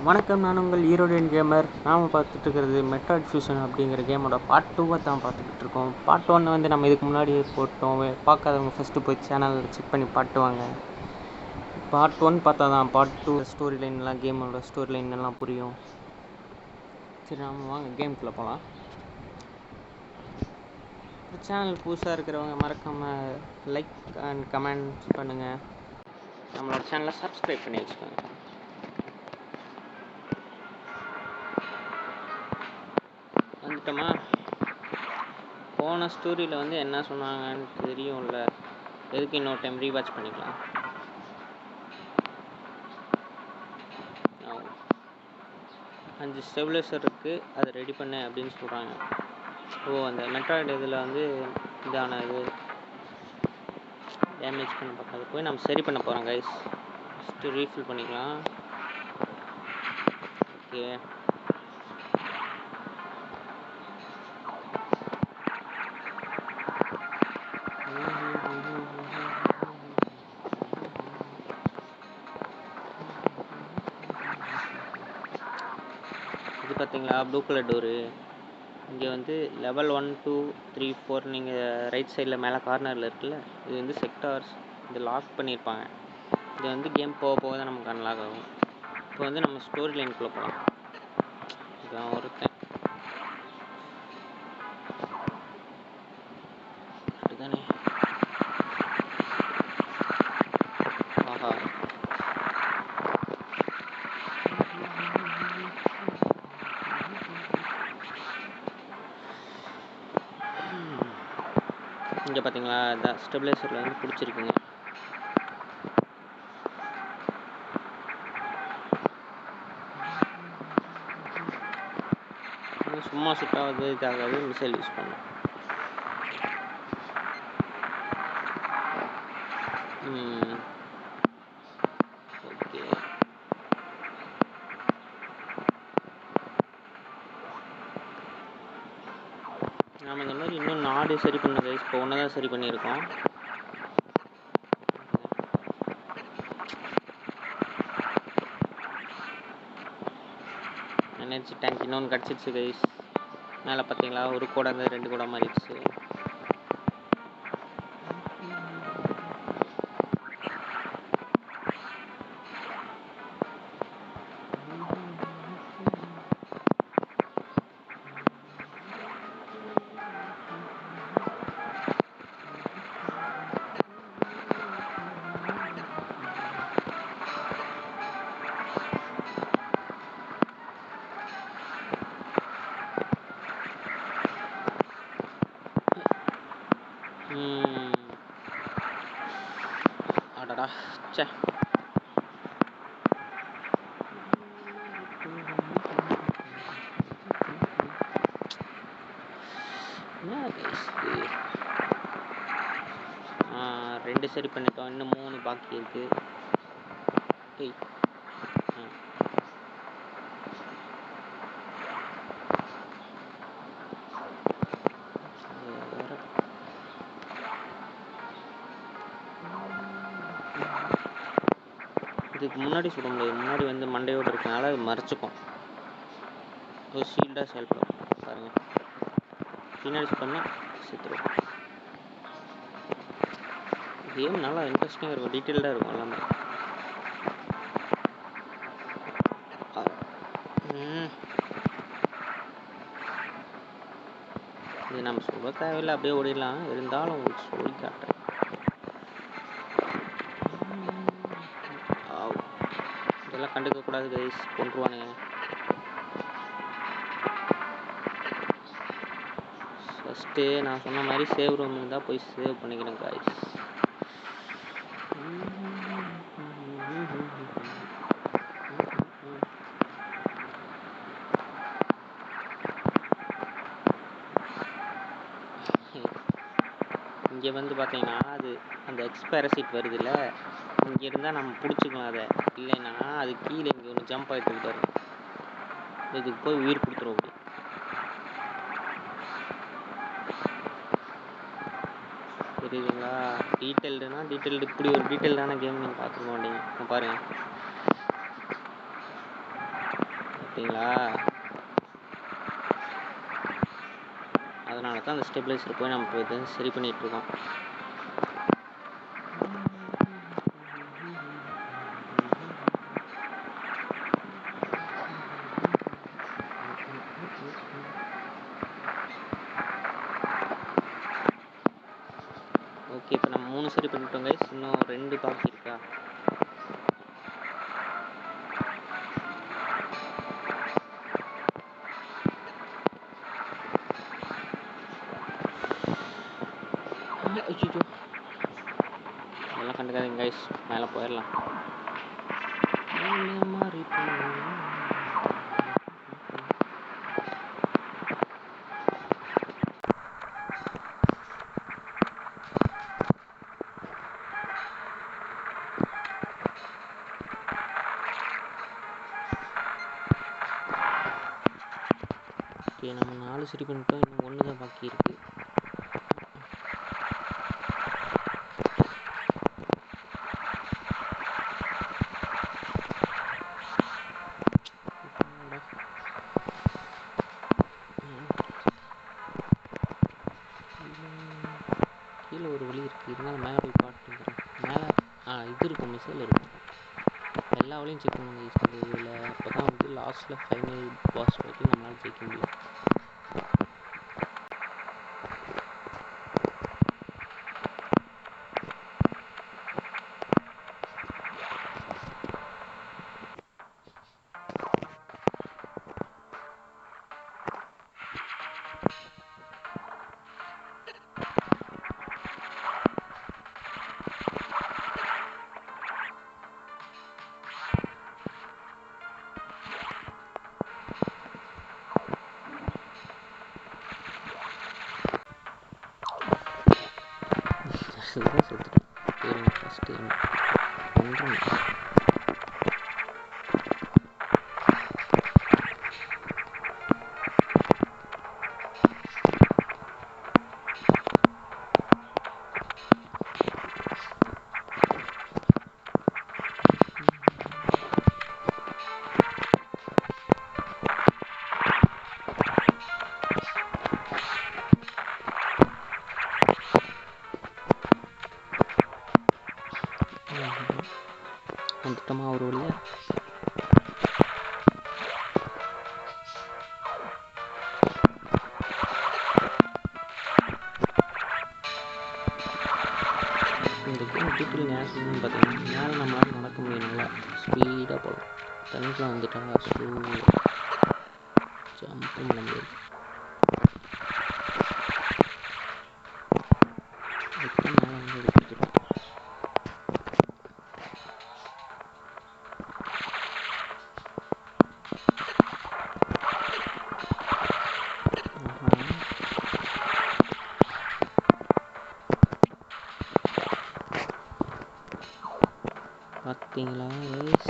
வணக்கம், நான் உங்கள் ஈரோடியன் கேமர். நாம் பார்த்துட்டு இருக்கிறது மெட்ராய்ட் ஃபியூஷன் அப்படிங்கிற கேமோட பார்ட் 2 தான் பார்த்துக்கிட்டு இருக்கோம். பார்ட் 1 வந்து நம்ம இதுக்கு முன்னாடி போட்டோம். பார்க்காதவங்க ஃபஸ்ட்டு போய் சேனல் செக் பண்ணி பாட்டுவாங்க. பார்ட் 1 பார்த்தா தான் பார்ட் 2 ஸ்டோரி லைன்லாம், கேமோட ஸ்டோரி லைன் எல்லாம் புரியும். சரி, நாம் வாங்க கேமுக்குள்ளே போகலாம். சேனல் புதுசாக இருக்கிறவங்க மறக்காமல் லைக் அண்ட் கமெண்ட் பண்ணுங்கள். நம்மளோட சேனலை சப்ஸ்கிரைப் பண்ணி வச்சுக்கோங்க. வந்துட்டோமா? போன ஸ்டோரியில் வந்து என்ன சொன்னாங்கன்னு தெரியும்ல, எதுக்கு இன்னொரு டைம் ரீவாட்ச் பண்ணிக்கலாம். 5 ஸ்டெபிலைசர் இருக்குது, அதை ரெடி பண்ணு அப்படின்னு சொல்கிறாங்க. அந்த மெட்ராய்டு இதில் வந்து இதான இது டேமேஜ் பண்ண பார்க்காது போய் நம்ம சரி பண்ண போகிறோம் கைஸ். ஃபஸ்ட்டு ரீஃபில் பண்ணிக்கலாம். ஓகே, இது பார்த்தீங்களா ப்ளூ கலர் டோரு. இங்கே வந்து லெவல் 1 2 3 4 நீங்கள் ரைட் சைடில் மேலே கார்னரில் இருக்குல்ல, இது வந்து செக்டார்ஸ். இது லாக் பண்ணியிருப்பாங்க. இது வந்து கேம் போக போக தான் நமக்கு அன்லாக் ஆகும். இப்போ வந்து நம்ம ஸ்டோரி லைனுக்குள்ளே போகலாம். இதான் ஒருத்தன் அப்படிதானே. ஆஹா, இங்கே பார்த்தீங்களா, இந்த ஸ்டெபிலைசரில் வந்து பிடிச்சிருக்குங்க. சும்மா சுட்டாவது இதாகாது, மிசைல் யூஸ் பண்ணணும். ஓகே, நாம் இந்த மாதிரி இன்னும் 4 சரி பண்ணது. இப்போ ஒன்று தான் சரி பண்ணியிருக்கோம். எனர்ஜி டேங்க் இன்னொன்று கிடச்சிடுச்சு கைஸ். மேலே பார்த்தீங்களா, ஒரு கூட இருந்து 2 கூட மாறிடுச்சு. அடடா சே, என்ன கைஸ் இது? 2 சரி பண்ணிட்டோம், இன்னும் 3 பாக்கி இருக்கு. இதுக்கு முன்னாடி சுட முடியாது, முன்னாடி வந்து மண்டையோடு இருக்கனால அது மறைச்சிக்கும். ஒரு ஷீல்டாக செயல்படும் பாருங்கள். பின்னாடி சுட்டோம்னா செத்துரும். கேம் நல்லா இன்ட்ரெஸ்டிங்காக இருக்கும், டீட்டெயில்டாக இருக்கும் எல்லாமே. இது நம்ம சொல்ல தேவையில்லை, அப்படியே ஓடிடலாம். இருந்தாலும் உங்களுக்கு சொல்லி காட்டுறேன். இதெல்லாம் கண்டுக்கக்கூடாது கைஸ், கொண்டுருவானுங்க. ஃபஸ்ட்டு நான் சொன்ன மாதிரி சேவ் ரூம் இருந்தால் போய் சேவ் பண்ணிக்கிறேன் கைஸ். இங்கே வந்து பார்த்தீங்கன்னா, அது அந்த எக்ஸ்பேரசீட் வருதுல்ல, இங்கே இருந்தால் நம்ம பிடிச்சிக்கலாம். அதை இல்லைன்னா அது கீழே இங்கே ஒன்று ஜம்ப் ஆகிட்டு இருக்காரு, இதுக்கு போய் உயிர் கொடுத்துரும். அப்படி தெரியுதுங்களா? டீட்டெயில்டு இப்படி ஒரு டீட்டெயில்டான கேம் நீங்கள் பார்த்துருக்க மாட்டீங்க. பாருங்கள், பார்த்தீங்களா? அதனால தான் அந்த ஸ்டெபிளைசர் போய் நம்ம இப்போ இதை சரி பண்ணிகிட்ருக்கோம். ஓகே, இப்போ நம்ம 3 சரி பண்ணிட்டோம் கைஸ். இன்னும் 2 பாக்கி இருக்கா? ஐயோ, அதெல்லாம் கண்டுக்காதீங்க கைஸ், மேலே போயிடலாம். ஓகே, நம்ம 4 சரி பண்ணிட்டோம். இன்னும் 1 தான் பாக்கி இருக்குது. கீழே ஒரு வழி இருக்குது, இருந்தாலும் மேலே போய் பார்த்துக்கிறேன். மேலே இது இருக்கும், மிசைல் இருக்கும். எல்லா வழியும் செக் பண்ணுங்க கைஸ் இந்த இதில். அப்போ தான் வந்து லாஸ்ட்டில் ஃபைனல் பாஸ் வரைக்கும் நம்மளால் ஜெயிக்க முடியும். இதுதான் செத்துட்டேன். சரிங்க, ஃபஸ்ட்டு ஒன்றும் வந்துட்டோமா ஒரு வழியா? இந்த கேம் எப்படி நேசம்னு பார்த்தீங்கன்னா, மேலே நம்மளால் நடக்க முடியணுங்களா, ஸ்பீடாக போகலாம். தண்ணிக்குலாம் வந்துட்டாங்க, ஜம்ப் பண்ண முடியாது. அதுக்கு மேலே வந்து எடுத்துட்டோம். பார்த்தீங்களா கைஸ்?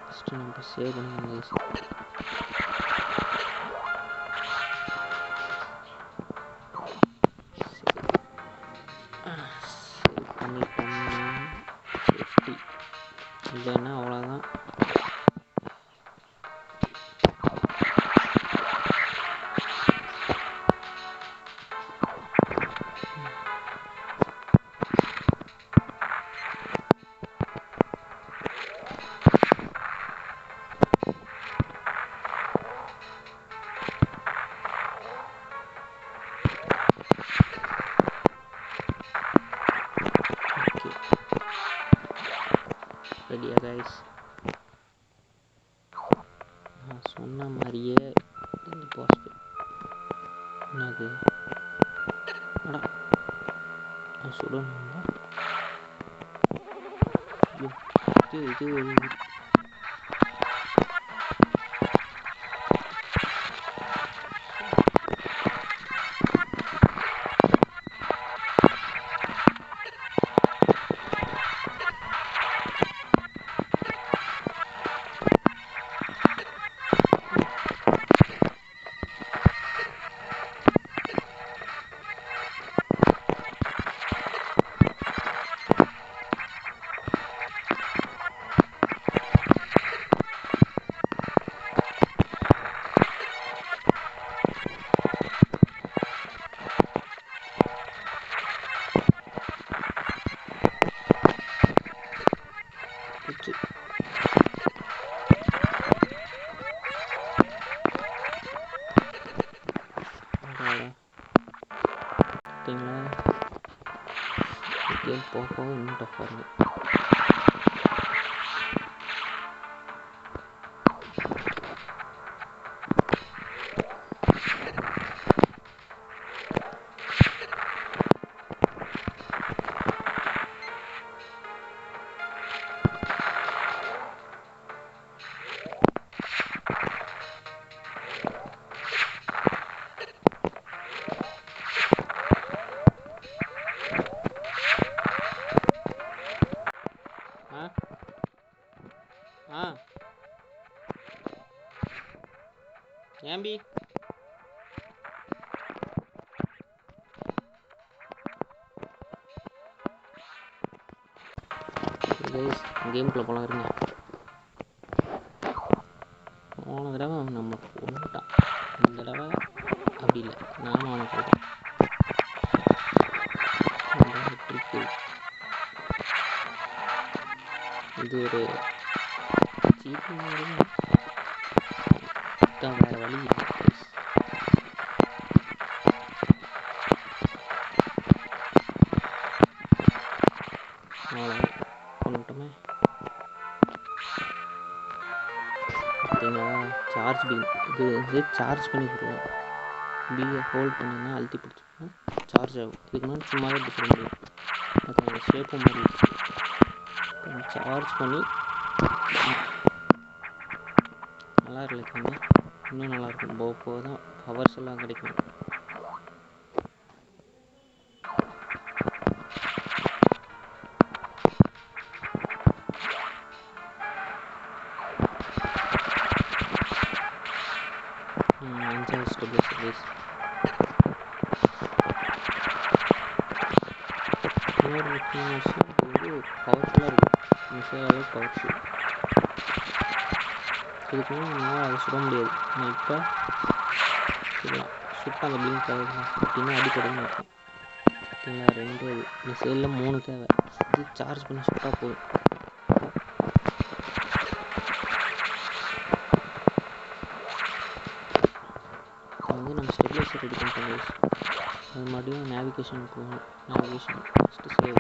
ஃபஸ்ட்டு நம்ம சேவ் பண்ணுங்க கைஸ். சேவ் பண்ணிட்டோம். சேஃப்டி இல்லைன்னா அவ்வளோதான். ரெடியா கைஸ்? நான் சொன்ன மாதிரியே இந்த பாஸ் என்னது சுடணுங்களா? இது போச்சு. பார்த்தீங்களா கேம் போக போக இன்னும் டஃப்பாக இருக்குது. ஏம்பி கேமுக்குள்ளே போகலாம் இருங்க. போன தடவை அவன் நம்ம கொண்டுட்டான், இந்த தடவை அப்படி இல்லை, நானும் அவனை கொள்கிறேன். ட்ரிக்கு இது ஒரு சீட்டிங் தான், வேறு வழி இல்லை. கொண்டுட்டோமே. பார்த்தீங்களா சார்ஜ் பீம், இது வந்து சார்ஜ் பண்ணி கொடுக்கலாம். பியை ஹோல்ட் பண்ணிங்கன்னா அழுத்தி பிடிச்சோம்னா சார்ஜ் ஆகும். இதுக்கு முன்னாடி சும்மாவே இப்படி சொல்ல முடியும். அது ஷேப்பு மாதிரி சார்ஜ் பண்ணி நல்லா இருக்குங்க. இன்னும் நல்லாயிருக்கும். போக போக தான் பவர்ஸ் எல்லாம் கிடைக்கும். ஸ்டெபிலைசர் இன்னொரு முக்கியமான விஷயம், இது வந்து பவர்ஃபுல்லாக இருக்கும். மிசைல் அளவுக்கு பவர்ஃபுல். இதுக்கு நம்மளால் அதை சுட முடியாது. ஆனால் இப்போ சுடலாம். சுட்டால் அந்த பிளிங்க் ஆகுது அப்படின்னா அடிக்கடின்னு இருக்கும். பார்த்தீங்களா 2 மிசைலில் 3 தேவை. இது சார்ஜ் பண்ணி சுட்டால் போதும். வந்து நம்ம ஸ்டெபிலைசர் ரெடி பண்ணிட்டோம். அது மறுபடியும் நேவிகேஷன் போகணும். Navigation first save.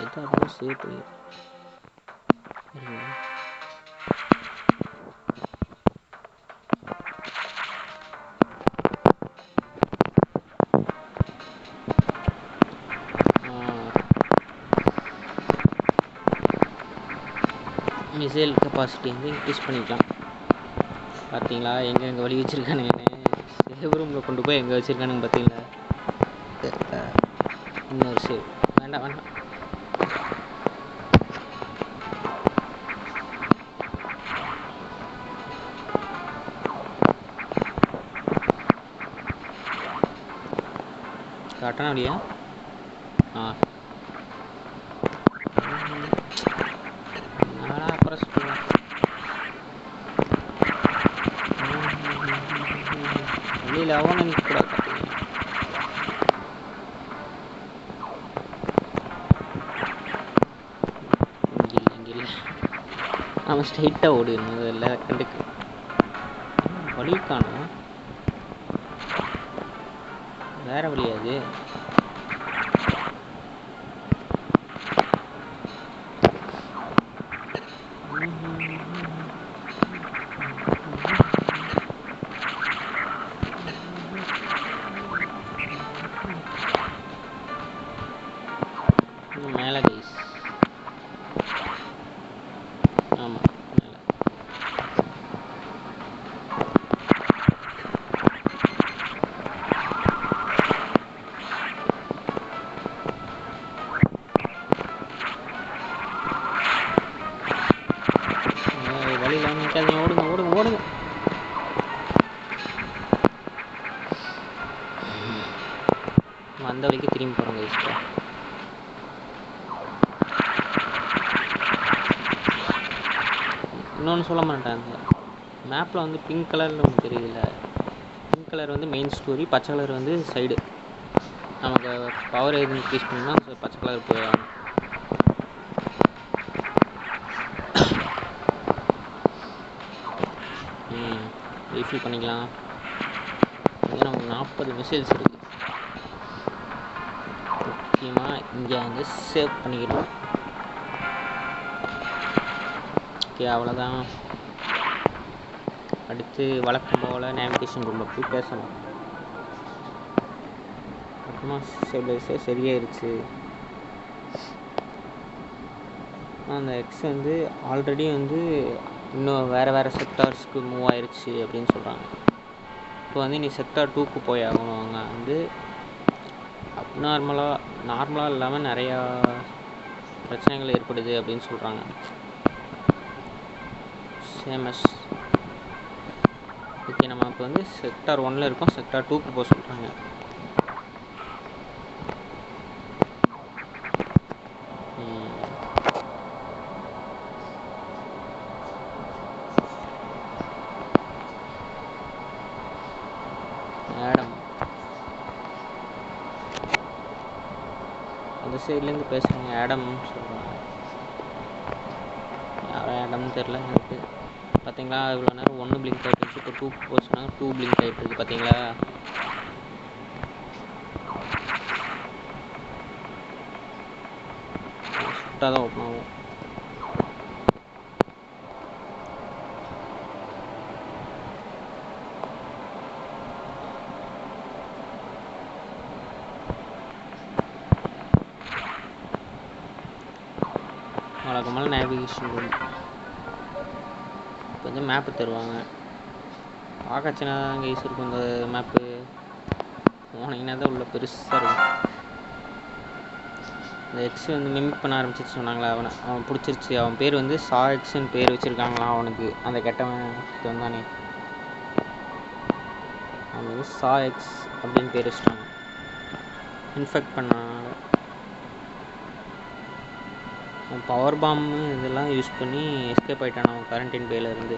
எதாவது சேவ் பண்ணி மிசைல் கெப்பாசிட்டி வந்து இன்க்ரீஸ் பண்ணிக்கலாம். பார்த்தீங்களா எங்கே வழி வச்சுருக்கானுங்க. சேவ் ரூமில் கொண்டு போய் எங்கே வச்சுருக்கானுங்க பார்த்தீங்களா. இன்னொரு சேவ் வேண்டாம் வேண்டாம். காட்டணும் அப்படியா? நானா அப்புறம் சொல்லுவேன். வெளியில் அவனை நிற்கக்கூடாது. இங்கே இல்லை அவன் ஸ்ட்ரெயிட்டாக ஓடிடணும். அதில் கண்டுக்கு வழி காணும். வேறு வழியாது. மேலே கைஸ். ஆமாம் மேலே. வழியில் நிற்காதீங்க, ஓடுங்க ஓடுங்க ஓடுங்க. வந்த வழிக்கு திரும்பி போகிறோம் கைஸ். இன்னொன்று சொல்ல மாட்டாங்க, மேப்பில் வந்து பிங்க் கலரில் ஒன்று தெரியல. பிங்க் கலர் வந்து மெயின் ஸ்டோரி, பச்சை கலர் வந்து சைடு. நமக்கு பவர் எது இன்க்ரீஸ் பண்ணால் பச்சை கலர் போயிடும். ரீஃபில் பண்ணிக்கலாம். இங்கே நமக்கு 40 மிசைல்ஸ் இருக்குது. முக்கியமாக இங்கே வந்து சேவ் பண்ணிக்கிறோம். ஓகே, அவ்வளோதான். அடுத்து வழக்கம் போல் நேவிகேஷன் ரூமில் போய் பேசணும். அப்புறமா ஸ்டெபிலைசர் சரியாயிருச்சு. அந்த எக்ஸ் வந்து ஆல்ரெடி வந்து இன்னும் வேறு செக்டார்ஸ்க்கு மூவ் ஆயிடுச்சு அப்படின்னு சொல்கிறாங்க. இப்போ வந்து நீ செக்டார் 2க்கு போய் ஆகணும். அங்கே வந்து நார்மலாக இல்லாமல் நிறையா பிரச்சனைகள் ஏற்படுது அப்படின்னு சொல்கிறாங்க. சேமஸ் ஓகே, நம்ம இப்போ வந்து செக்டார் 1ல் இருக்கோம். செக்டார் 2க்கு போக சொல்கிறாங்க. ஆடம் அந்த சைட்லேருந்து பேசுகிறாங்க. ஆடம்னு சொல்கிறாங்க. யாரும் ஆடம்னு தெரில எனக்கு. பார்த்தீங்களா, இவ்வளோ நேரம் 1 பிளிங்க் ஆகிட்டு இருந்துச்சு. இப்போ 2 போச்சுன்னா 2 பிளிங்க் ஆகிட்டு இருக்குது. பார்த்தீங்களா, சுட்டாக தான் ஓப்பன் ஆகும். வழக்கமான நேவிகேஷன் ரூம். இப்போ வந்து மேப்பு தருவாங்க. பார்க்க சின்னதாக தான் கைஸ் இருக்கும் இந்த மேப்பு. போனீங்கன்னா தான் உள்ள பெருசாக இருக்கும். இந்த எக்ஸ் வந்து மிமிக் பண்ண ஆரம்பிச்சிச்சு சொன்னாங்களா, அவன் பிடிச்சிருச்சு. அவன் பேர் வந்து சா எக்ஸ்ன்னு பேர் வச்சுருக்காங்களாம் அவனுக்கு. அந்த கெட்டவன் வந்தானே, அவன் வந்து சா எக்ஸ் அப்படின்னு பேர் வச்சுட்டாங்க. இன்ஃபெக்ட் பண்ணாங்க. பவர் பாம்பு இதெல்லாம் யூஸ் பண்ணி எஸ்கேப் ஆகிட்டான் அவன் குவாரண்டைன் பேலேருந்து.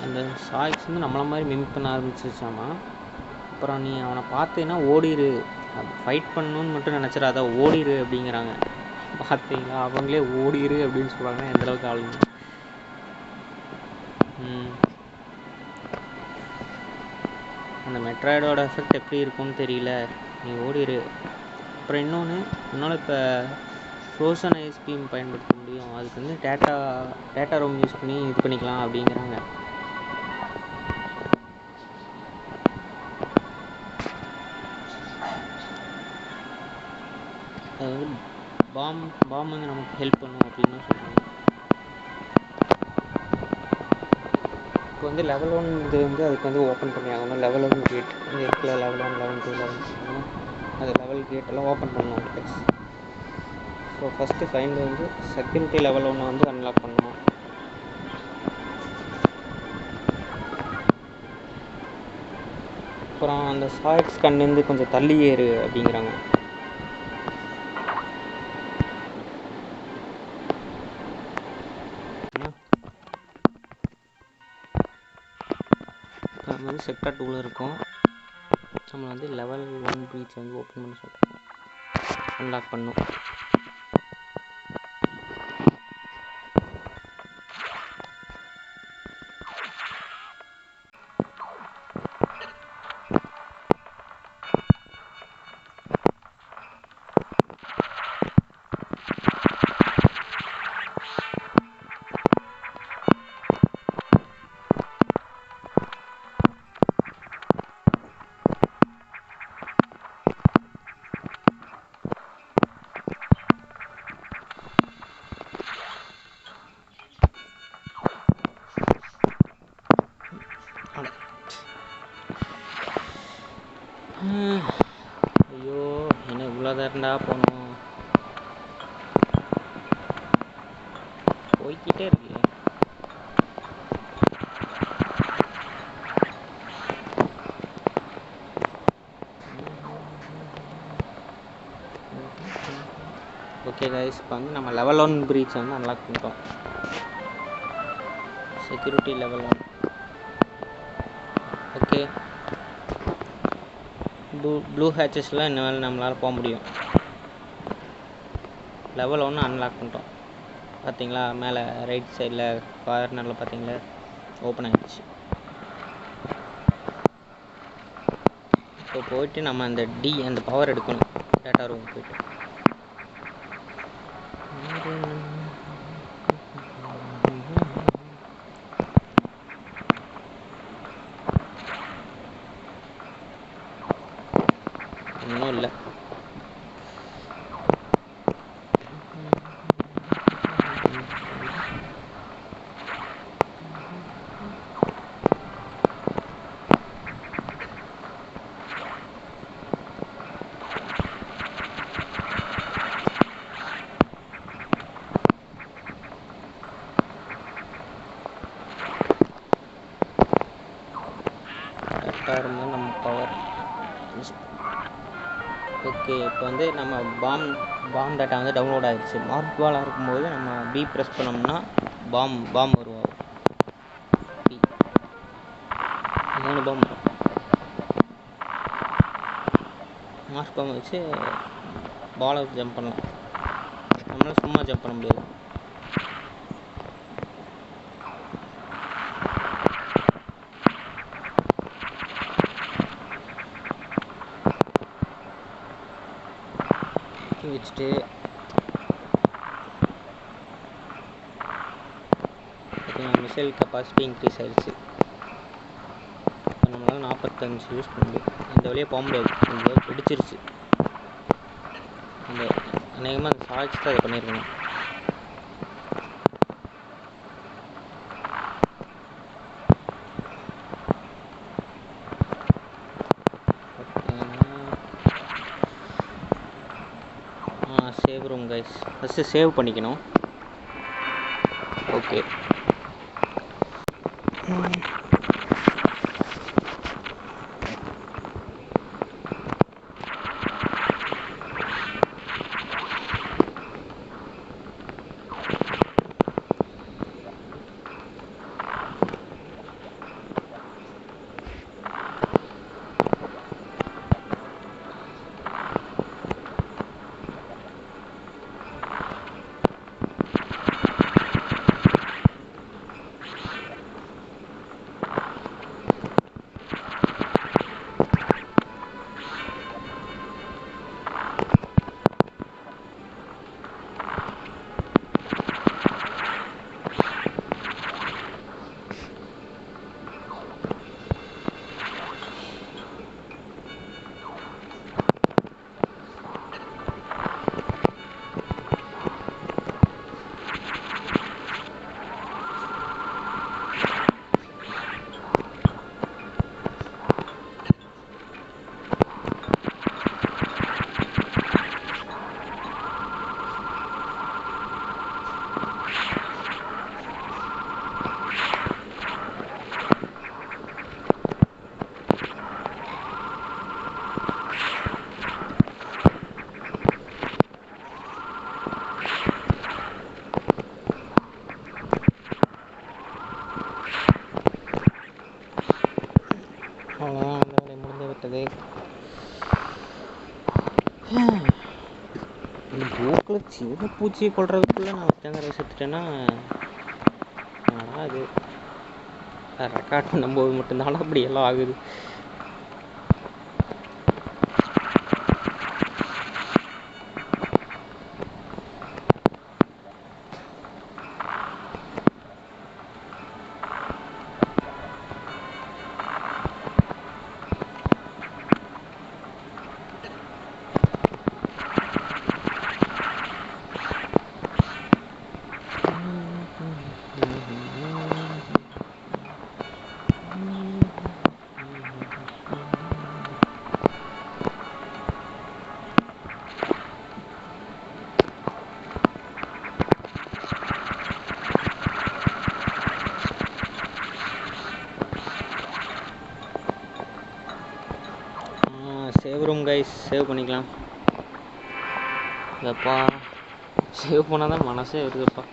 அந்த சாய்ஸ் வந்து நம்மளை மாதிரி மிமிக் பண்ண ஆரம்பிச்சிருச்சாமா. அப்புறம் நீ அவனை பார்த்தீங்கன்னா ஓடிரு, ஃபைட் பண்ணணுன்னு மட்டும் நினச்சிடாத, ஓடிரு அப்படிங்கிறாங்க. பார்த்தீங்களா, அவங்களே ஓடிரு அப்படின்னு சொல்கிறாங்க. எந்தளவுக்கு ஆளுங்க. அந்த மெட்ராய்டோட எஃபெக்ட் எப்படி இருக்கும்னு தெரியல. நீ ஓடிரு. அப்புறம் இன்னொன்று இப்போ ஃப்ரோசன் ஐஸ்கிரீம் பயன்படுத்த முடியும். அதுக்கு வந்து டேட்டா ரோம் யூஸ் பண்ணி இது பண்ணிக்கலாம் அப்படிங்கிறாங்க. அது வந்து பாம் வந்து நமக்கு ஹெல்ப் பண்ணும் அப்படின்னு சொல்கிறாங்க. இப்போ வந்து லெவல் 1 இது வந்து அதுக்கு வந்து ஓப்பன் பண்ணி ஆகணும். லெவல் 1 கேட் வந்து இருக்குல்ல, லெவல் 1 லெவல் 2 லெவல் 3 அது லெவல் கேட்டெல்லாம் ஓப்பன் பண்ணணும். ஸோ ஃபஸ்ட்டு ஃபைனல் வந்து செக்யூரிட்டி லெவல் 1 வந்து அன்லாக் பண்ணணும். அப்புறம் அந்த சாய்ஸ் கண்ணுந்து கொஞ்சம் தள்ளி ஏறு அப்படிங்கிறாங்க. நம்ம வந்து செக்டார் 2ல் இருக்கோம். நம்ம வந்து லெவல் 1 ப்ரீச் வந்து ஓப்பன் பண்ண சொல்கிறோம். அன்லாக் பண்ணும். ஐயோ, என்ன இவ்வளோ தரண்டா போகணும். போய்கிட்டே இருக்கு. ஓகே கைஸ், இப்போ வந்து நம்ம லெவல் 1 பிரீச் வந்து அன்லாக் பண்ணிட்டோம். Security level 1. ஓகே, ப்ளூ ஹேச்சஸில் இனிமேல் நம்மளால் போக முடியும். லெவல் 1 அன்லாக் பண்ணிட்டோம். பார்த்தீங்களா, மேலே ரைட் சைடில் கார்னரில் பார்த்தீங்களா ஓப்பன் ஆகிடுச்சு. இப்போ போயிட்டு நம்ம அந்த அந்த பவர் எடுக்கணும். டேட்டா ரூம் போயிட்டு ஒன்றும் இல்லை. நம்ம பவர். ஓகே, இப்போ வந்து நம்ம பாம் டேட்டா வந்து டவுன்லோட் ஆகிடுச்சு. மார்க் பாலாக இருக்கும்போது நம்ம பி ப்ரெஸ் பண்ணோம்னா பாம் வருவோம். பி 3 பாம் வரும். மார்க் பாம் வச்சு பாலை ஜம்ப் பண்ணலாம். நம்மளால் சும்மா ஜம்ப் பண்ண முடியாது. வச்சுட்டு மிசைல் கெப்பாசிட்டி இன்க்ரீஸ் ஆகிடுச்சு. இப்போ நம்மளால் 45 யூஸ் பண்ண முடியும். இந்த வழியாக போக முடியாது, இந்த வழியாக பிடிச்சிருச்சு. அந்த அநேகமாக அந்த சாய்ஸ் தான் அதை பண்ணியிருக்கணும். Save room guys, first save பண்ணிக்கணும். ஓகே, அவ்வளோதான், அந்த வேலை முடிந்து விட்டது. இந்த போக்கில் சின்ன பூச்சியை கொள்றதுக்குள்ளே நான் தேங்காய் செத்துட்டேன்னா அது ரெக்கார்ட் பண்ணும்போது மட்டும்தான் அப்படி எல்லாம் ஆகுது. சேவ் ரூம் கைஸ், சேவ் பண்ணிக்கலாம். எப்பா சேவ் பண்ணால் தான் மனசே வருதுப்பா.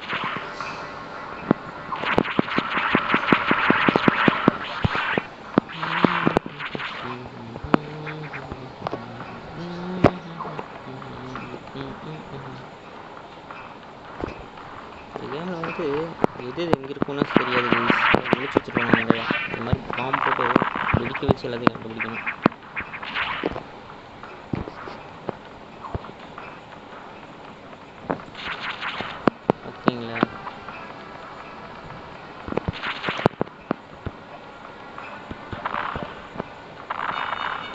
கேமில் வந்து எது எங்கே இருக்குன்னு தெரியாது. முடிச்சு வச்சுருவாங்க நிறையா. இந்த மாதிரி பாம்பு போட்டு வெடிக்க வச்சு எல்லாத்தையும் கண்டுபிடிக்கணும். ஓகேங்களா?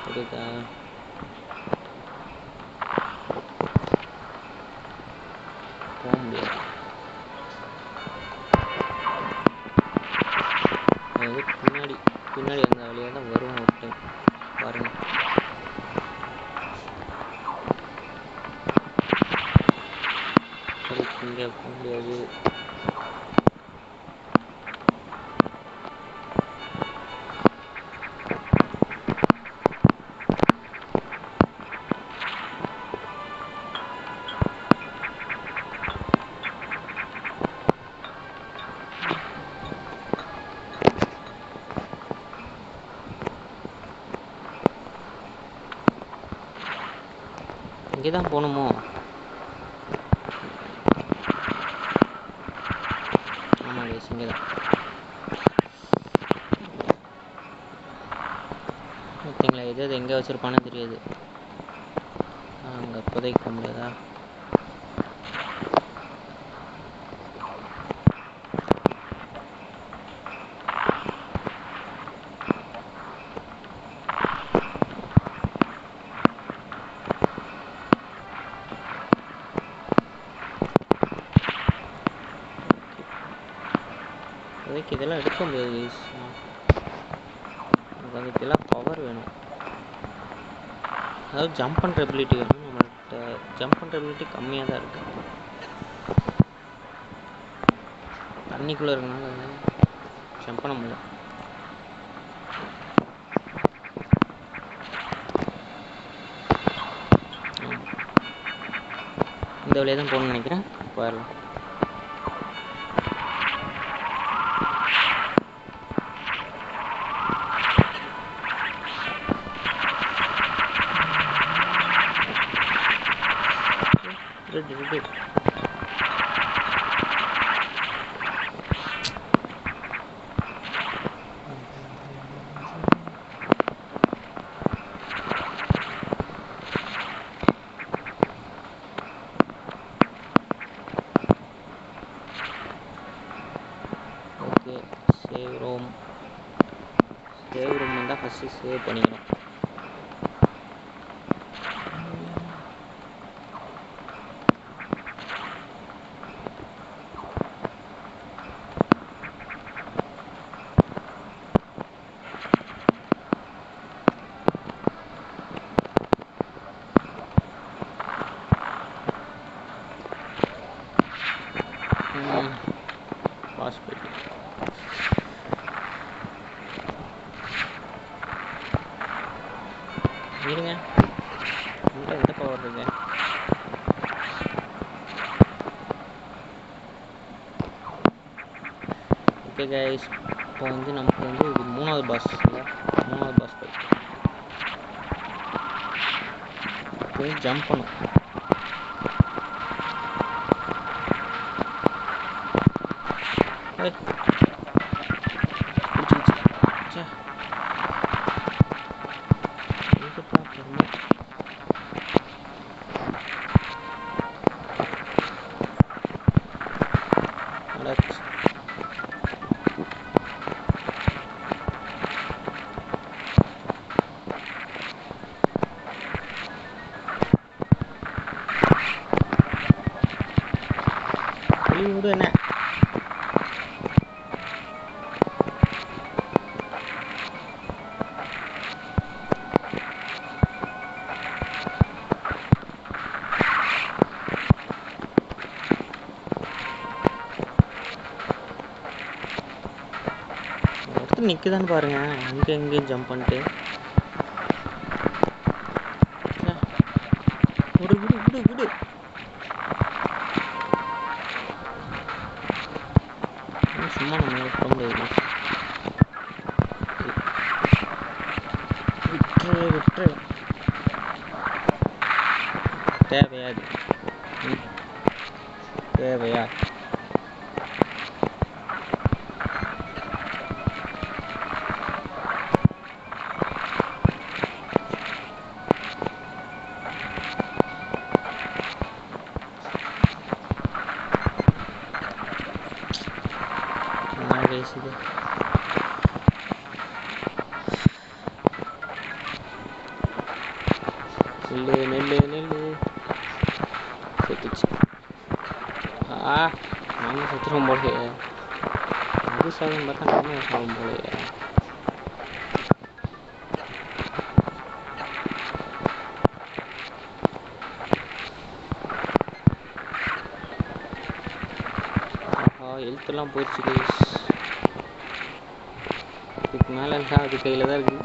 புரியுதா? போக முடியாது. அது பின்னாடி அந்த வழியாக தான் வரும் ஒரு டைம் பாருங்க. இங்கே போக முடியாது. இங்கே தான் போகணுமோ? ஆமாம் கேஸ், இங்கே தான். ஓகேங்களா? எது எங்கே வச்சுருப்பானு தெரியாது. அங்கே புதைக்க முடியாதா? அதுக்கு இதெல்லாம் எடுக்க முடியாது. அதுக்கு இதெல்லாம் பவர் வேணும். அதாவது ஜம்ப் பண்ணுற எபிலிட்டி வேணும். நம்மள்கிட்ட ஜம்ப் பண்ணுற எபிலிட்டி கம்மியாக தான் இருக்குது. தண்ணிக்குள்ளே இருக்கனால ஜம்ப் பண்ண முடியல. இந்த வழியாக தான் போகணும்னு நினைக்கிறேன். போயிடலாம். ஓகே, சேவ் ரூம் வந்தால் ஃபஸ்ட்டு சேவ் பண்ணிக்கணும். பாஸ் போயிட்டு இருங்க. எந்த பவர் இருக்கு? ஓகே கைஸ், இப்போ வந்து நமக்கு வந்து இது 3வது பாஸ் இல்லை, 3வது பாஸ் போய் ஜம்ப் பண்ணும். விடு என்ன நிக்குதான்னு பாருங்க. அங்கே எங்கேயும் ஜம்ப் பண்ணிட்டு விடு விடு விடு விடு. சும்மா நம்ம விட முடியாது. விட்டுரு தேவையாது தேவையா பேசுது. நெல்லு செத்துச்சு. நம்ம செத்துருவோம் போலையே. அது சாகும் பார்த்தா நம்ம சாகும் போலையே. எழுத்துலாம் போயிடுச்சு கைஸ். இதுக்கு மேலே அது கையில் தான் இருக்குது.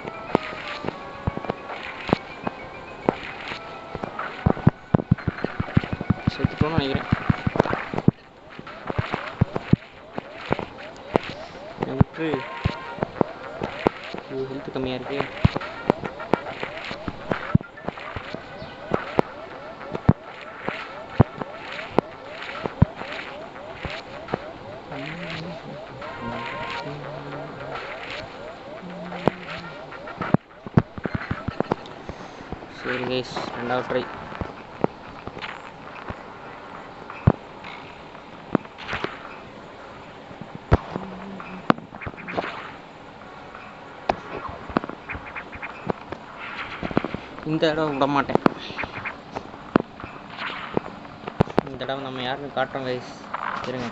செத்துட்டோன்னு நினைக்கிறேன். விட்டு ஹெல்த்து கம்மியாக இருக்கு. சரி கைஸ், ரெண்டாவது ட்ரை. இந்த தடவை விட மாட்டேன். இந்த தடவை நம்ம யாருன்னு காட்டுறோம் கைஸ். இருங்க.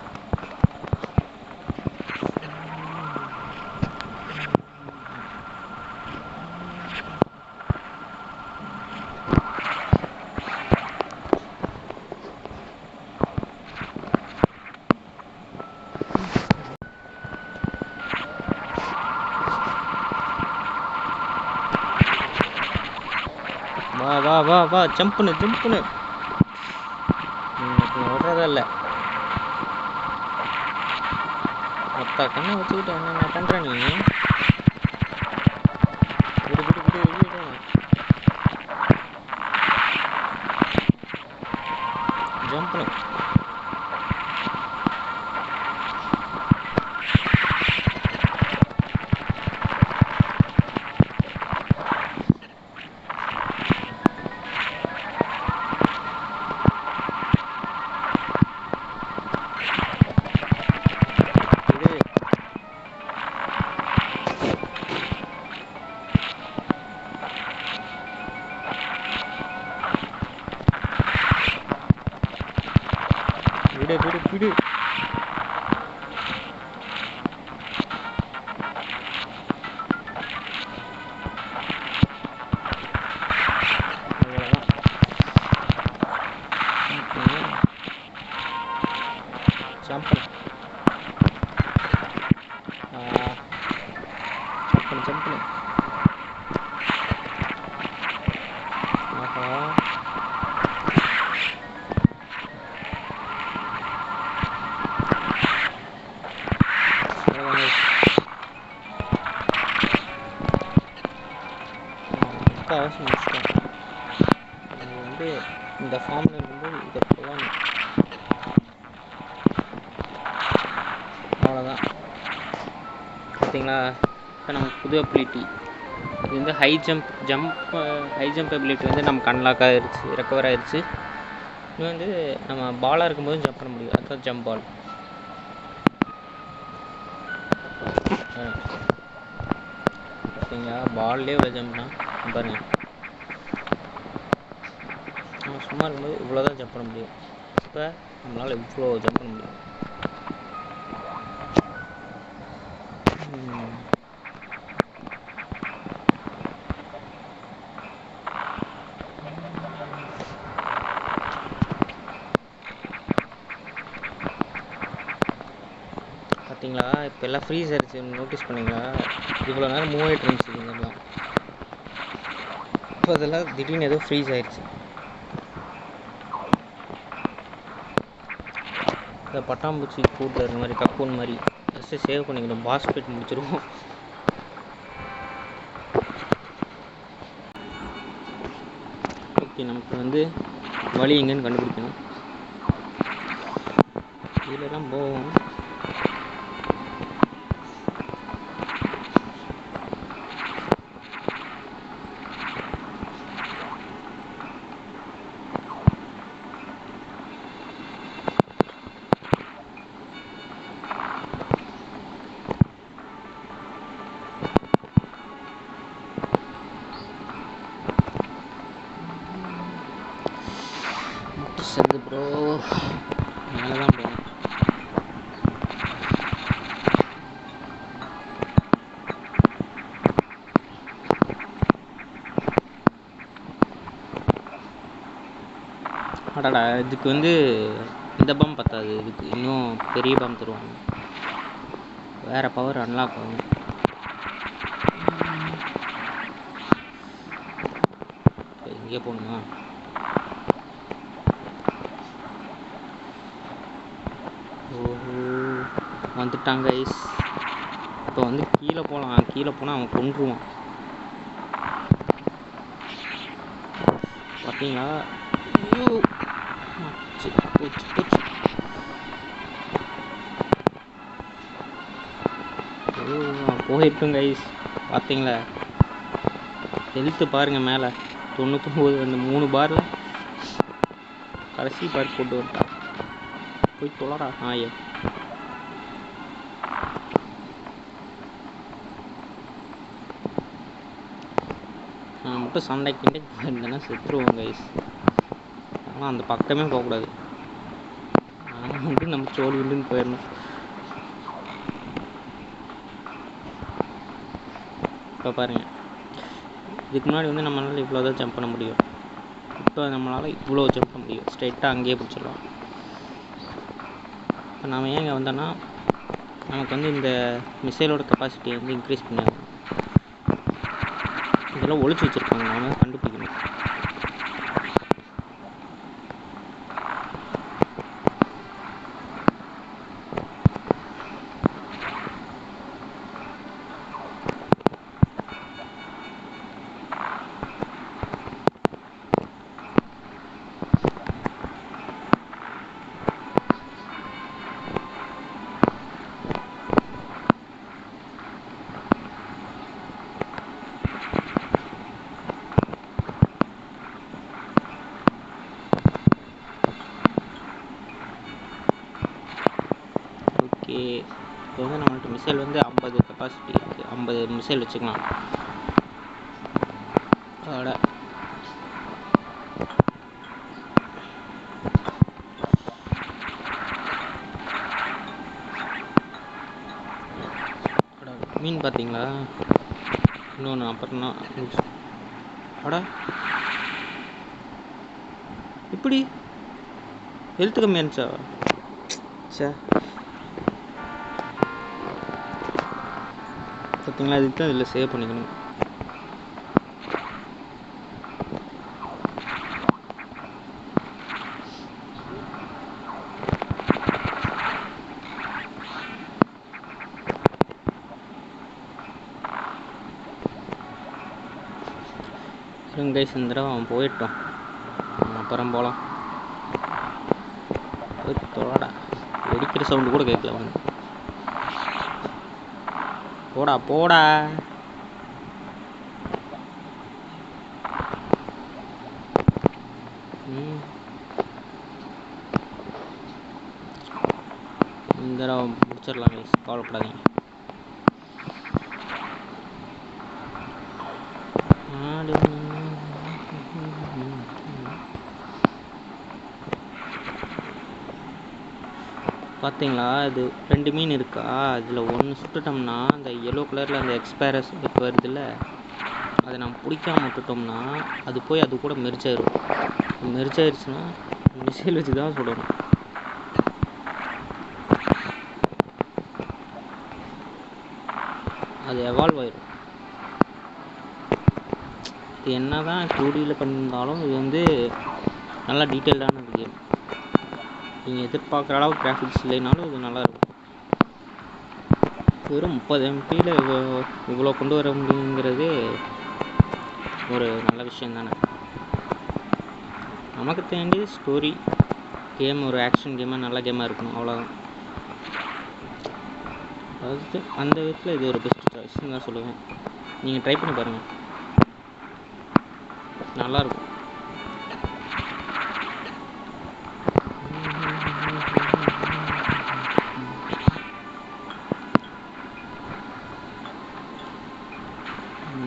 வா வா வா வா ஜம்ப்னு விடுறதா இல்லை. மொத்த கண்ணை வச்சுக்கிட்டு என்ன பண்ணுற நீ? ஜம்ப்னு விடு. ஜம்ப் அவசியம் முடிச்சிட்டோம். இது இந்த ஃபார்மில் இருக்கும்போது இதை போகணும். அவ்வளோதான். பார்த்தீங்களா? இப்போ நமக்கு புது அபிலிட்டி இது வந்து ஹை ஜம்ப் அபிலிட்டி வந்து நமக்கு அன்லாக் ஆகிடுச்சு, ரெக்கவர் ஆகிடுச்சு. இது வந்து நம்ம பாலாக இருக்கும்போது ஜம்ப் பண்ண முடியும். அதுதான் ஜம்ப் பால். பார்த்தீங்களா? பால்லே இவ்வளோ ஜம்ப்னா பாருங்கள். நம்ம சும்மா இருக்கும்போது இவ்வளோ தான் ஜம்ப் பண்ண முடியும். இப்போ நம்மளால் இவ்வளோ ஜம்ப் பண்ண முடியும். பார்த்தீங்களா? இப்போ எல்லாம் ஃப்ரீஸ் ஆகிடுச்சு. நோட்டீஸ் பண்ணிங்களா? இவ்வளோ நேரம் மூவ் ஆகிட்டு இருந்துச்சு இதெல்லாம். இப்போ அதெல்லாம் திடீர்னு ஏதோ ஃப்ரீஸ் ஆகிடுச்சு. இந்த பட்டாம்பூச்சி கூட்டில் இருக்க மாதிரி கக்கூன் மாதிரி ஃபஸ்ட்டு சேவ் பண்ணிக்கணும், பாஸ் ஃபைட் முடிச்சிருவோம். ஓகே, நமக்கு வந்து வழி எங்கேன்னு கண்டுபிடிக்கணும். இதில் தான் போவோம். சரி ப்ரோ, மேலே தான் போகணும். அடடா, இதுக்கு வந்து இந்த பம் பத்தாது, இதுக்கு இன்னும் பெரிய பம் தருவாங்க. வேறு பவர் அன்லாக் ஆகும். இங்கே போகணுமா? வந்துட்டாங்க கைஸ். இப்போ வந்து கீழே போகலாம். கீழே போனால் அவன் கொன்றுவான். பார்த்தீங்களா? போயிட்டும் கைஸ். பார்த்தீங்களா, ஹெல்த்து பாருங்கள் மேலே 99. அந்த 3 பாரில் கடைசி பார் போட்டு வந்துட்டா. போய் தொலைடா நாயே. நான் மட்டும் சண்டைக்கிண்டே இருந்தேன்னா செத்துருவோம் கைஸ். ஆனால் அந்த பக்கமே போகக்கூடாது. நான் மட்டும் நம்ம சோழி உண்டுன்னு போயிடணும். இப்போ பாருங்கள், இதுக்கு முன்னாடி வந்து நம்மளால் இவ்வளோ தான் ஜம்ப் பண்ண முடியும். இப்போ நம்மளால் இவ்வளோ ஜம்ப் பண்ண முடியும். ஸ்ட்ரைட்டாக அங்கேயே பிடிச்சிடலாம். இப்போ நாம் ஏங்க வந்தோன்னா, நமக்கு வந்து இந்த மிசைலோட கெப்பாசிட்டியை வந்து இன்க்ரீஸ் பண்ணி இதெல்லாம் ஒழிச்சு வச்சுருக்காங்க. நாம் கண்டுபிடிக்கணும். ஓகே, இப்போ வந்து நம்மள்ட்ட மிசைல் வந்து 50 கெப்பாசிட்டி இருக்குது. 50 மிசைல் வச்சுக்கலாம். அதோட மீன் பார்த்தீங்களா? இன்னொன்று அப்புறம் அட இப்படி ஹெல்த்து கம்மியாக இருந்துச்சா? சே, பார்த்தீங்களா, இதுக்கு தான் இதில் சேவ் பண்ணிக்கணும். கைஸ், இந்த தடவை அவன் போயிட்டோம். அப்புறம் போகலாம். போய் தொலைடா. வெடிக்கிற சவுண்டு கூட கேட்கல அவன். போடா போடா. இந்த தடவை முடிச்சிடலாம் கைஸ், கவலைப்படாதீங்க. பார்த்தீங்களா, இது 2 மீன் இருக்கா? அதில் ஒன்று சுட்டுட்டோம்னா அந்த எல்லோ கலரில் அந்த எக்ஸ்பைரஸ் வருதுல்ல, அதை நம்ம பிடிக்காம விட்டுட்டோம்னா அது போய் அது கூட மெர்ஜ் ஆயிடும். மெர்ஜ் ஆயிடுச்சுன்னா மிசைல் வச்சு தான் சுடணும். அது எவால்வ் ஆயிடும். இது என்ன தான் 2Dயில் பண்ணியிருந்தாலும் இது வந்து நல்லா டீட்டெயில்டான கேம். நீங்கள் எதிர்பார்க்குற அளவுக்கு கிராஃபிக்ஸ் இல்லைனாலும் இது நல்லாயிருக்கும். வெறும் 30 எம்பியில் இவ்வளோ கொண்டு வர முடியுங்கிறது ஒரு நல்ல விஷயம் தானே. நமக்கு வேண்டியது ஸ்டோரி கேம், ஒரு ஆக்ஷன் கேமாக நல்ல கேமாக இருக்கணும், அவ்வளோதான். அதாவது அந்த விதத்தில் இது ஒரு பெஸ்ட் சாய்ஸ்ன்னு தான் சொல்லுவேன். நீங்கள் ட்ரை பண்ணி பாருங்கள், நல்லாயிருக்கும்.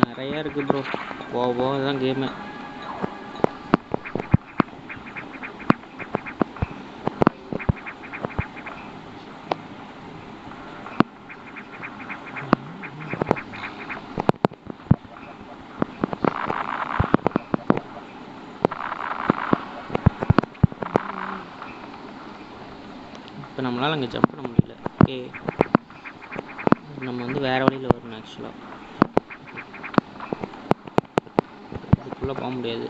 நிறையா இருக்குது ப்ரோ, போக தான் கேமு. இப்போ நம்மளால் அங்கே ஜம்ப் பண்ண முடியல. ஓகே, நம்ம வந்து வேறு வழியில் வரணும். ஆக்சுவலாக இதுக்குள்ளே போக முடியாது.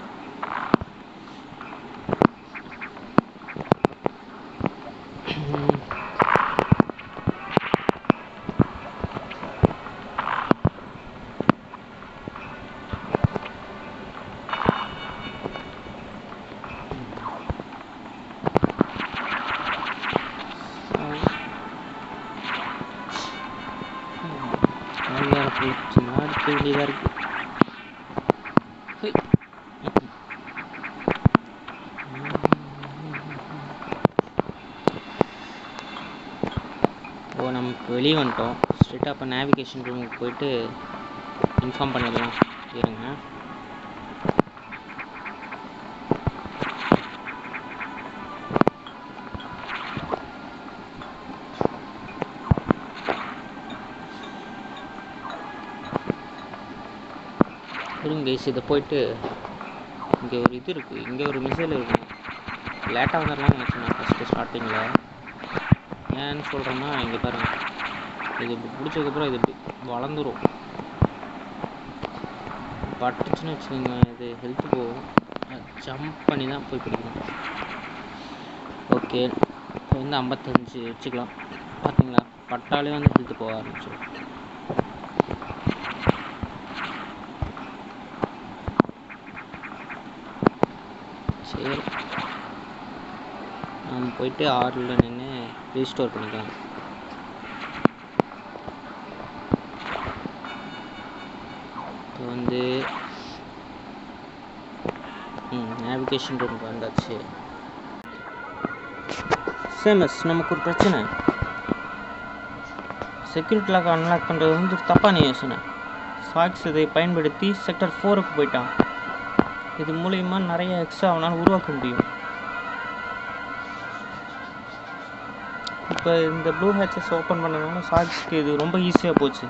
அடுக்க வேண்டியதாக இருக்குது. ஓ, நம்ம இப்போ வெளியே வந்துட்டோம். ஸ்ட்ரெயிட்டாக இப்போ நேவிகேஷன் ரூமுக்கு போயிட்டு இன்ஃபார்ம் பண்ணிடலாம். இருங்க, கைஸ். இதை போயிட்டு இங்கே ஒரு இது இருக்குது, இங்கே ஒரு மிசைல் இருக்கும். லேட்டாக வந்துடலாம்னு நினச்சேன் நான் ஃபஸ்ட்டு ஸ்டார்டிங்கில். ஏன்னு சொல்கிறேன்னா, இங்கே பாருங்கள், இது இப்படி பிடிச்சதுக்கப்புறம் இது இப்படி வளர்ந்துடும். பட்டுச்சுன்னு வச்சுக்கோங்க, இது ஹெல்த்து போகும். ஜம்ப் பண்ணி தான் போய் பிடிக்கணும். ஓகே, இப்போ வந்து 55 வச்சுக்கலாம். பார்த்தீங்களா, பட்டாலே வந்து ஹெல்த்து போக ஆரம்பிச்சிடும். சரி, நம்ம போயிட்டு 6ல் நின்று ரீஸ்டோர் பண்ணிக்கலாம். இப்போ வந்து நேவிகேஷன் ரூமுக்கு வந்தாச்சு. சேமஸ், நமக்கு ஒரு பிரச்சனை. செக்யூரிட்டி லாக் அன்லாக் பண்ணுறது வந்து தப்பான யோசனை. சாக்ஸ் இதை பயன்படுத்தி செக்டர் 4க்கு போயிட்டான். இது மூலயமா நிறைய எக்ஸ்ட்ரா அவனால் உருவாக்க முடியும். இப்போ இந்த ப்ளூ ஹேட்சஸ் ஓப்பன் பண்ணனால சாக்ஸ்க்கு இது ரொம்ப ஈஸியாக போச்சு.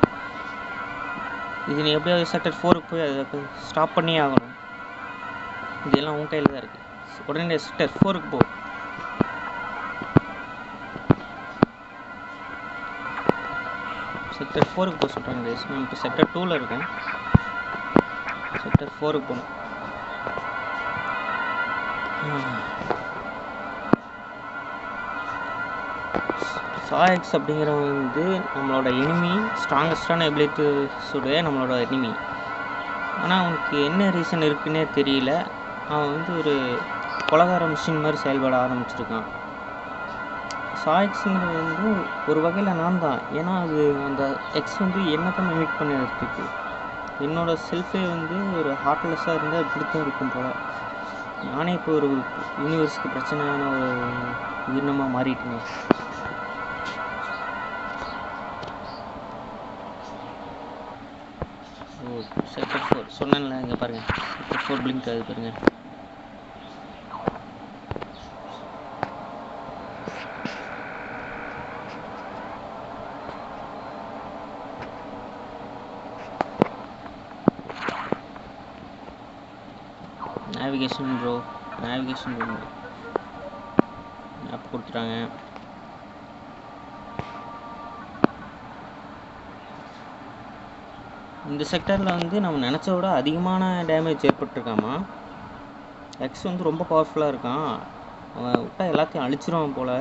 இது நீ எப்படியாவது செக்டர் 4க்கு போய் அதை ஸ்டாப் பண்ணியே ஆகணும். இதெல்லாம் உன் கையில் தான் இருக்குது. உடனே செக்டர் 4க்கு போ. செக்டர் 4க்கு போக சொல்கிறாங்க கைஸ். நம்ம இப்போ செக்டர் 2ல் இருக்கோம். செக்டர் 4க்கு போகணும். சாக்ஸ் அப்படிங்கிறவங்க வந்து நம்மளோட எனிமி, ஸ்ட்ராங்கஸ்டான எபிலிட்டிஸுடைய நம்மளோட எனிமி. ஆனால் அவனுக்கு என்ன ரீசன் இருக்குன்னே தெரியல. அவன் வந்து ஒரு கொலகார மிஷின் மாதிரி செயல்பட ஆரம்பிச்சிருக்கான். சாக்ஸுங்கிறது வந்து ஒரு வகையில் நான் தான். ஏன்னா அது அந்த எக்ஸ் வந்து என்ன தான் மிமிக் பண்ணி எடுத்துருக்கு. என்னோடய செல்ஃபே வந்து ஒரு ஹார்ட்லெஸ்ஸாக இருந்தால் இப்படி தான் இருக்கும் போல். நானே இப்போ ஒரு யூனிவர்ஸுக்கு பிரச்சனையான ஒரு உயிரினமாக மாறிட்டேன். செக்டர் 4 சொன்னேன்ல, இங்கே பாருங்கள், செக்டர் 4 பிளிங்க் ஆகுது பாருங்கள். Navigation bro, navigation room map கொடுத்துட்டாங்க. இந்த செக்டரில் வந்து நம்ம நினச்ச விட அதிகமான டேமேஜ் ஏற்பட்டிருக்காமா. எக்ஸ் வந்து ரொம்ப பவர்ஃபுல்லாக இருக்கான். அவன் விட்டால் எல்லாத்தையும் அழிச்சிருவான் போல்.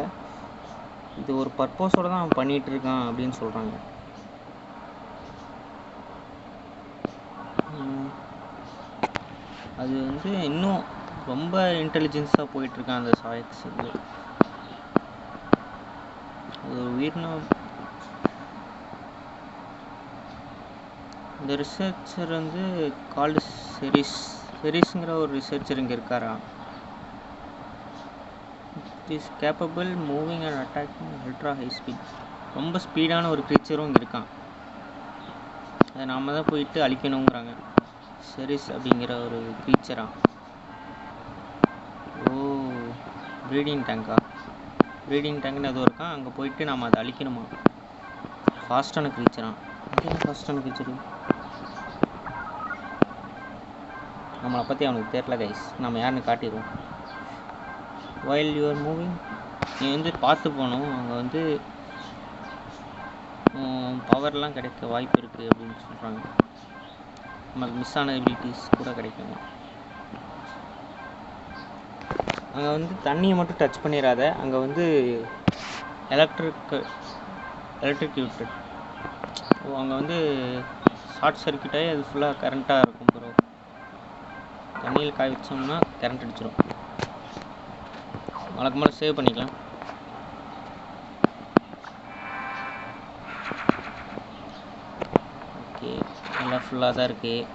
இது ஒரு பர்பஸோடு தான் அவன் பண்ணிகிட்டு இருக்கான் அப்படின்னு சொல்கிறாங்க. அது வந்து இன்னும் ரொம்ப இன்டெலிஜென்ஸாக போயிட்டுருக்கான் அந்த சாயக்ஸ். இது ஒரு உயிரினம். இந்த ரிசர்ச்சர் வந்து கால்டு செரிஸ்ங்கிற ஒரு ரிசர்ச்சர் இங்கே இருக்காரா. It is capable moving and attacking ultra high speed. ரொம்ப ஸ்பீடான ஒரு க்ரீச்சரும் இங்கே இருக்கான். அதை நாம் தான் போயிட்டு அழிக்கணுங்கிறாங்க. செரிஸ் அப்படிங்கிற ஒரு க்ரீச்சரா. ஓ, ப்ரீடிங் டேங்கா. ப்ரீடிங் டேங்க்னு எதுவும் இருக்கான். அங்கே போயிட்டு நாம் அதை அழிக்கணுமா. ஃபாஸ்ட்டான க்ரீச்சரா. அது ஃபாஸ்ட்டான க்ரீச்சரு நம்மளை பற்றி அவனுக்கு தெரியல கைஸ். நம்ம யாருன்னு காட்டிடுவோம். வைல் யூஆர் மூவிங், நீ வந்து பார்த்து போகணும். அங்கே வந்து பவர்லாம் கிடைக்க வாய்ப்பு இருக்குது அப்படின்னு சொல்கிறாங்க. நமக்கு மிஸ் ஆன எபிலிட்டிஸ் கூட கிடைக்கும். அங்கே வந்து தண்ணியை மட்டும் டச் பண்ணிடாத. அங்கே வந்து எலக்ட்ரிக்யூட்டட். அங்கே வந்து ஷார்ட் சர்க்கியூட்டாகி அது ஃபுல்லாக கரண்ட்டாக இருக்கும். ப்ரோ தண்ணியில் காய வச்சோம்னா கரண்ட் அடிச்சிடும். வழக்கமாக சேவ் பண்ணிக்கலாம். ஓகே, எல்லாம் ஃபுல்லாக தான் இருக்குது.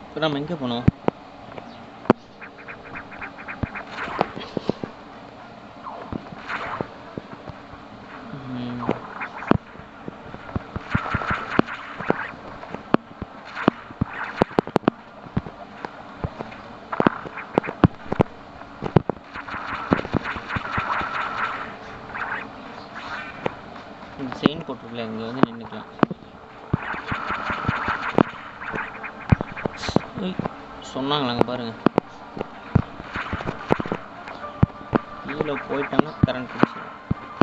இப்போ நம்ம எங்கே போனோம்? செயின் போட்டிருக்கல, இங்கே வந்து நின்றுக்கலாம். சொன்னாங்களாங்க பாருங்கள். கீழே போயிட்டோம்னா கரண்ட் பிடிச்சிடும்.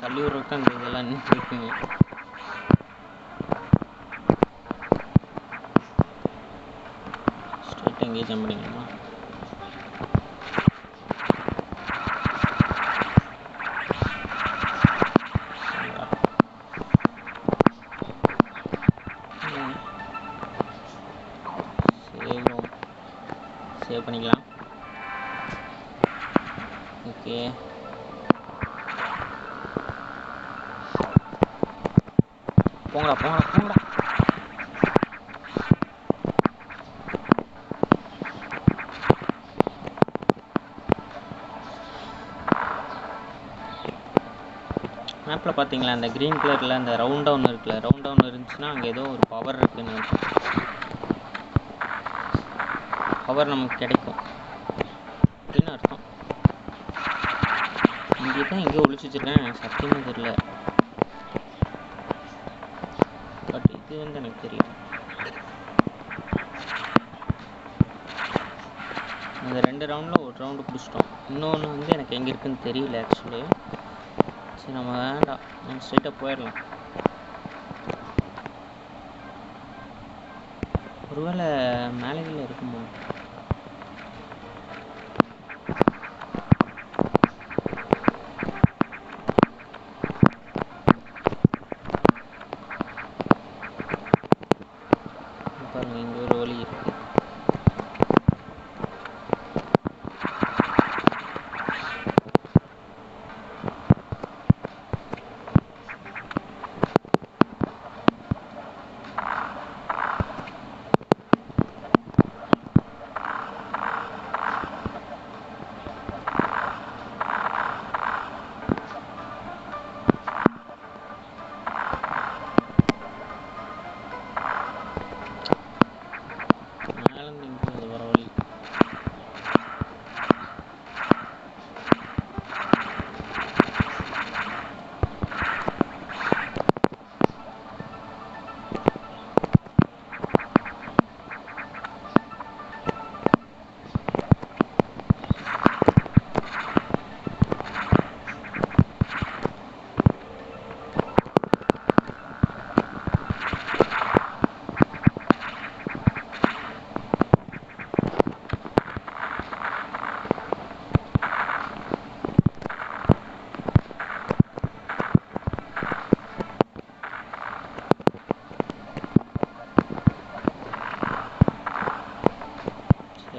தள்ளி விட்றதுக்கு அந்த இதெல்லாம் நின்றுருக்குங்க. ஸ்ட்ரைட்டாக எங்கேயே ஜம்ப் பண்ணிக்கணுமா? சேவ் பண்ணிக்கலாம். ஓகே, போங்கடா போங்கடா போங்கடா. மேப்பில் பார்த்தீங்களா, அந்த க்ரீன் கலரில் அந்த ரவுண்டாக ஒன்று இருக்குல்ல, ரவுண்டாக ஒன்று இருந்துச்சுன்னா அங்கே ஏதோ ஒரு பவர் இருக்குன்னு அர்த்தம். பவர் நமக்கு கிடைக்கும் அப்படின்னு அர்த்தம். இங்கே தான் எங்கேயோ ஒழிச்சு வச்சுருக்கேன், சத்தியமாக தெரியல. பட் இது வந்து எனக்கு தெரியும். அந்த 2 ரவுண்டில் ஒரு ரவுண்டு பிடிச்சிட்டோம். இன்னொன்று வந்து எனக்கு எங்கே இருக்குதுன்னு தெரியல ஆக்சுவலி. சரி, நம்ம வேண்டாம், நம்ம ஸ்ட்ரைட்டாக போயிடலாம். ஒருவேளை மேலேகளில் இருக்குமா? பாருங்க, இங்கே ஒரு வழி இருக்கு.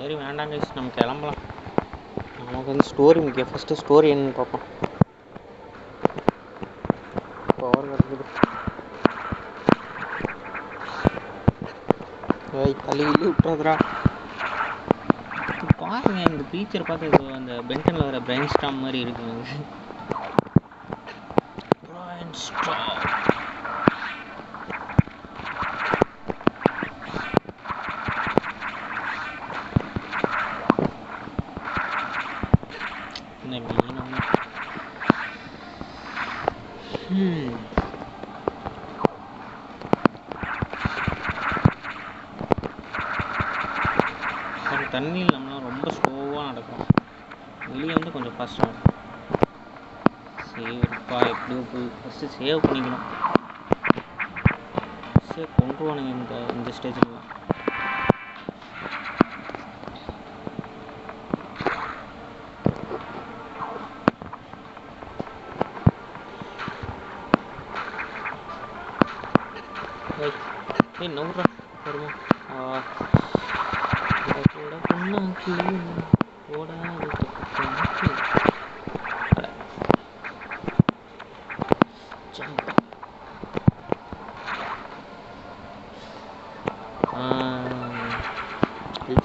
சரி வேண்டாம் கைஸ், நம்ம கிளம்பலாம். நமக்கு வந்து ஸ்டோரி முக்கியம். ஃபஸ்ட்டு ஸ்டோரி என்னன்னு பார்ப்போம். பவர் கிடக்குது. தள்ளி விட்டுறதுரா. பாருங்க, இந்த க்ரீச்சர் பார்த்து ஏதோ அந்த பென்டனில் வர பிரைன் ஸ்டாம் மாதிரி இருக்குங்க. பிரைன் ஸ்டாம். தண்ணியில் நம்மளாம் ரொம்ப ஸ்லோவாக நடக்கும். வெளியே வந்து கொஞ்சம் ஃபாஸ்ட்டாக நடக்கும். சேவ்ப்பா எப்படியோ போய் ஃபஸ்ட்டு சேவ் பண்ணிக்கணும். சேவ் கொண்டுருவானுங்க இந்த ஸ்டேஜ்லாம். நவுறா வருமா கூட பொண்ணாக்கி ஓடாது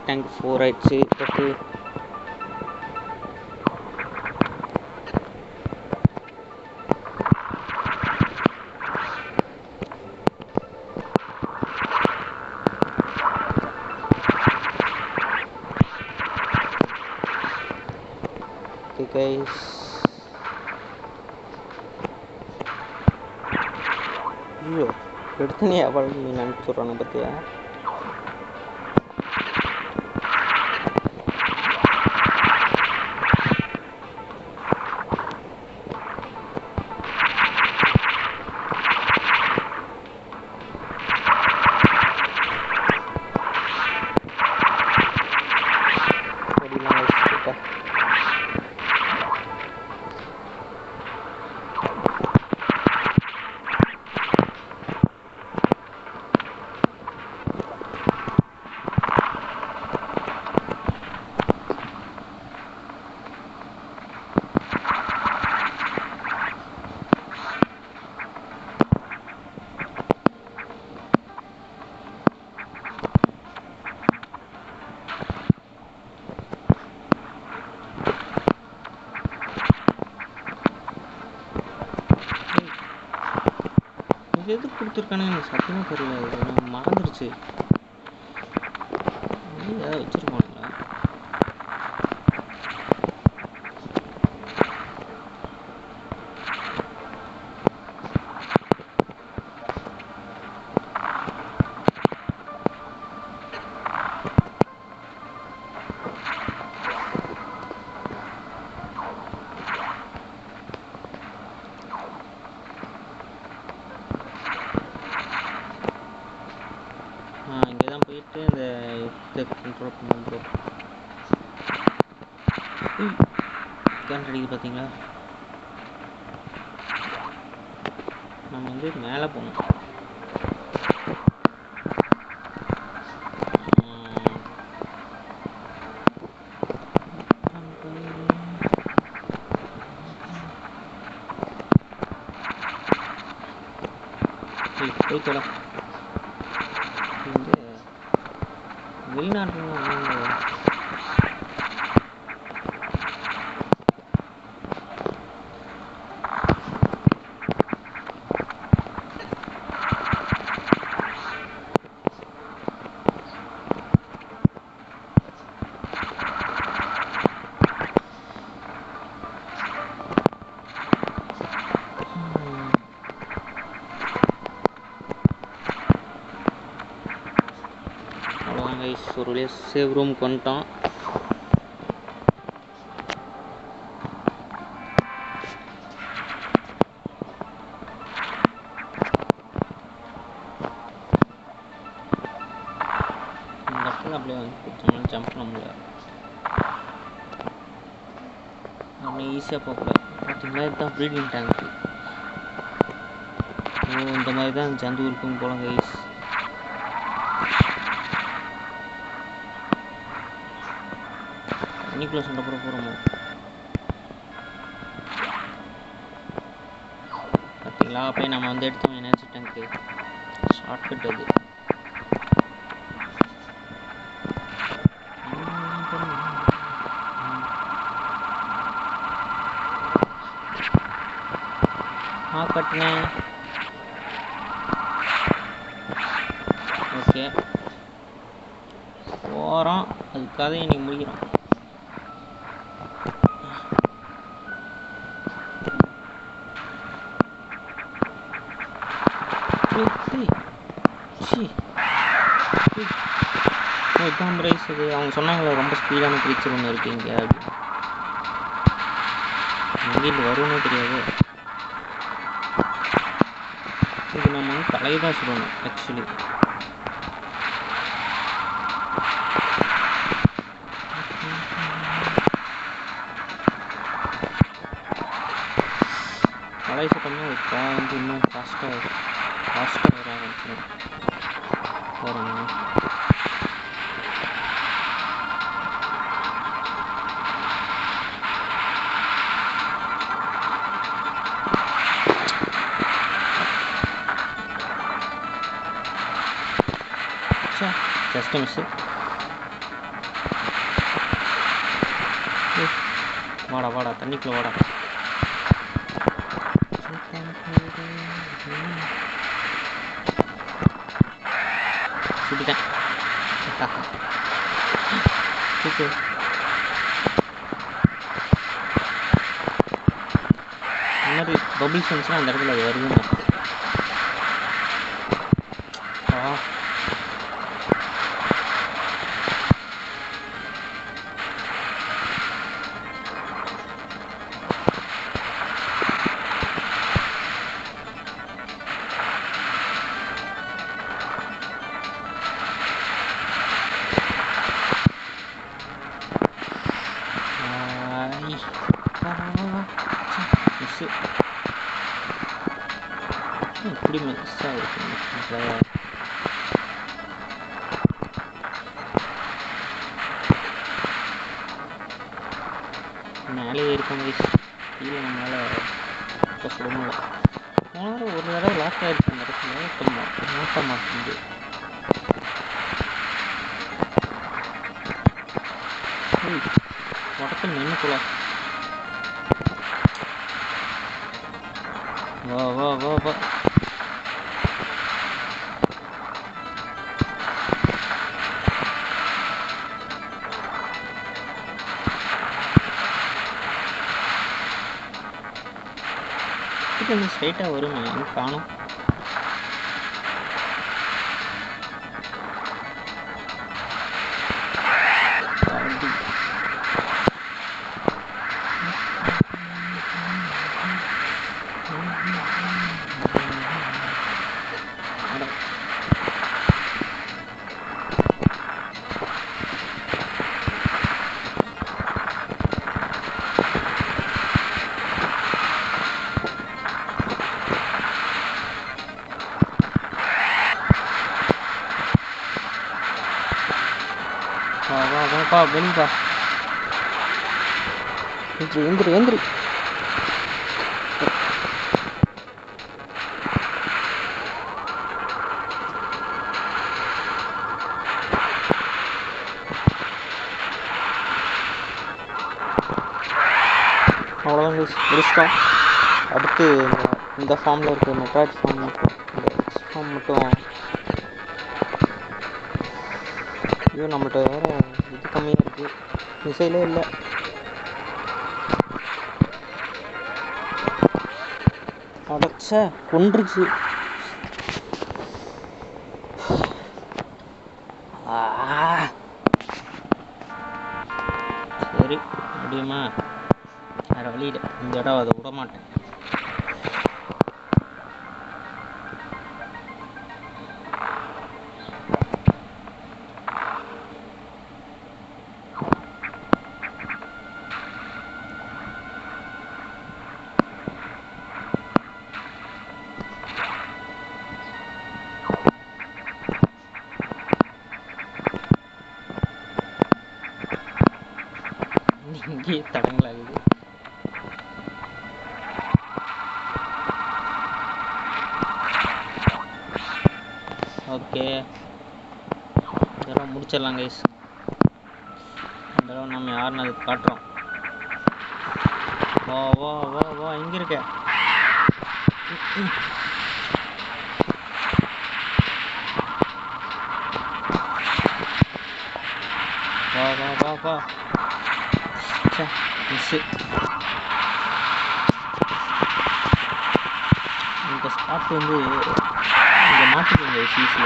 டேங்க் 4 ஆயிடுச்சு. Okay, guys. ஐயோ, எடுத்துனே அவள் நீ நினச்சிட்றானு பார்த்தியா? எது கொடுத்துருக்கானு எனக்கு சத்தியமாக தெரியல. இது மறந்துடுச்சு. ஏதாவது வச்சுருப்பானுங்களா? இங்கே தான் போயிட்டு இந்த இதை கண்ட்ரோல் பண்ண ப்ரோ. கேன் அடிக்குது பார்த்தீங்களா? நம்ம வந்து மேலே போகணும். போய்த்தோட வந்து வெளிநாட்டு ஒரு வழியாக சேவ் ரூமுக்கு வந்துட்டோம். இந்த இடத்துல அப்படியே வந்து கொடுத்தோம்னா ஜம்ப் பண்ண முடியல. நம்ம ஈஸியாக போகக்கூடாது. பார்த்தீங்களா, இதுதான் ப்ரீடிங் டேங்க்கு. இந்த மாதிரி தான் ஜந்து இருக்கும் போல கைஸ். தண்ணிக்குள்ளே சண்டை போட போகிறோமோ? பார்த்தீங்களா, அப்படியே நம்ம வந்து எடுத்தோம் எனர்ஜி டேங்க்கு. ஷார்ட்கட் அது. கட்டினேன். ஓகே, போகிறோம். அது கதையை இன்னைக்கு முடிக்கிறோம். எக்ஸாம் ரைஸ் அது அவங்க சொன்னாங்களே ரொம்ப ஸ்பீடான க்ரீச்சர் ஒன்று இருக்குது இங்கே அப்படின்னு. எங்கேருந்து வரும்னே தெரியாது. இது நம்ம வந்து தலையை தான் சொல்லணும் ஆக்சுவலி. தலையை சுத்தமாக இப்போ வந்து இன்னும் ஃபாஸ்ட்டாக வர ஆரம்பிச்சிடும். பாருங்க, ஜஸ்ட் மிஸ்ஸு. வாடா வாடா, தண்ணிக்குள்ளே வாடா. சுட்டிட்டேன். இந்த மாதிரி பபிள்ஸ் வந்துச்சுன்னா அந்த இடத்துல அது வருதுன்னு. இப்படி மிக்ஸாக இருக்கு. மேலே இருக்கும் வயசு கீழே நம்மளால் இப்போ சொல்ல முடியல. போனாலும் ஒரு தடவை லாக் ஆகிடுச்சு அந்த இடத்துல. மாட்ட மாட்டேங்குது. உடத்துல நின்று போல. வா வா வா வா. கொஞ்சம் ஸ்ட்ரைட்டாக வரும். எனக்கு காணும். வாப்பா வெளிப்பா. எந்திரி எந்திரி. அவ்வளோதான் முடிச்சிட்டோம். அடுத்து இந்த ஃபார்மில் இருக்க மெட்ராய்ட் ஃபார்ம் மட்டும், இந்த எக்ஸ் ஃபார்ம் மட்டும். ஐயோ, நம்மள்கிட்ட வேறு இது கம்மியாக இருக்குது, மிசைலே இல்லை. அடைச்ச கொன்றுச்சு. சரி, முடியுமா? வேறு வழியில் இந்த இடம் அதை விட மாட்டேன். இங்கேயே தடங்களாகுது. ஓகே, இதெல்லாம் முடிச்சிடலாம் கைஸ். இந்த தடவை நம்ம யாருன்னு அது காட்டுறோம். வா வா வா வா, எங்கே இருக்க? வா வா வா வா. மிஸ்ஸு. இந்த ஸ்பாட் வந்து இங்கே மாட்டிக்கோங்க சீஸில்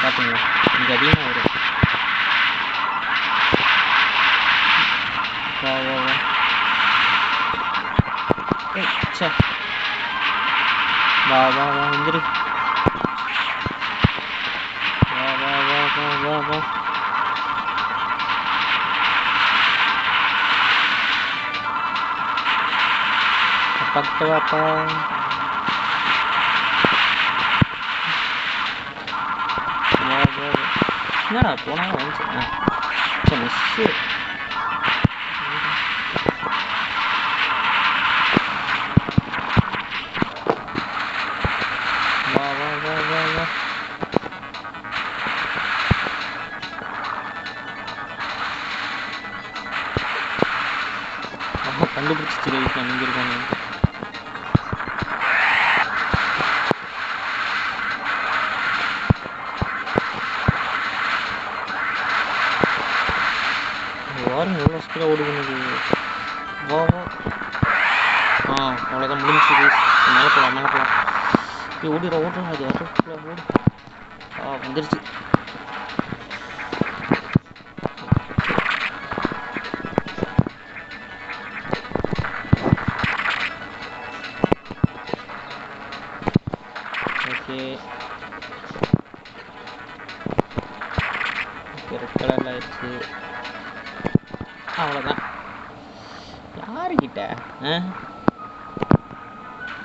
பார்த்தீங்களா, இங்கே அதிகமாக வரும். வா வா வா. சே, வா வா வா, எந்திரி. வா வா வா வா வா வா. பக்கத்து வாப்பா. என்னடா போனா வந்துச்சு மிஸ்ஸு. வா வா வா வா வா. கண்டுபிடிச்சிச்சு நான் இங்கே இருக்காங்க. வாரம் எவ்வளோ ஸ்பீடாக ஓடுது. வா வா. அவ்வளோதான் முடிஞ்சிச்சு. மேலே போகலாம் மேலே போகலாம். ஓடிடுற ஓடுறோம். அது ஓடு. வந்துருச்சு. ஓகே, ரெட் கலரில் ஆயிடுச்சு. அவ்வளோதான். யாருக்கிட்ட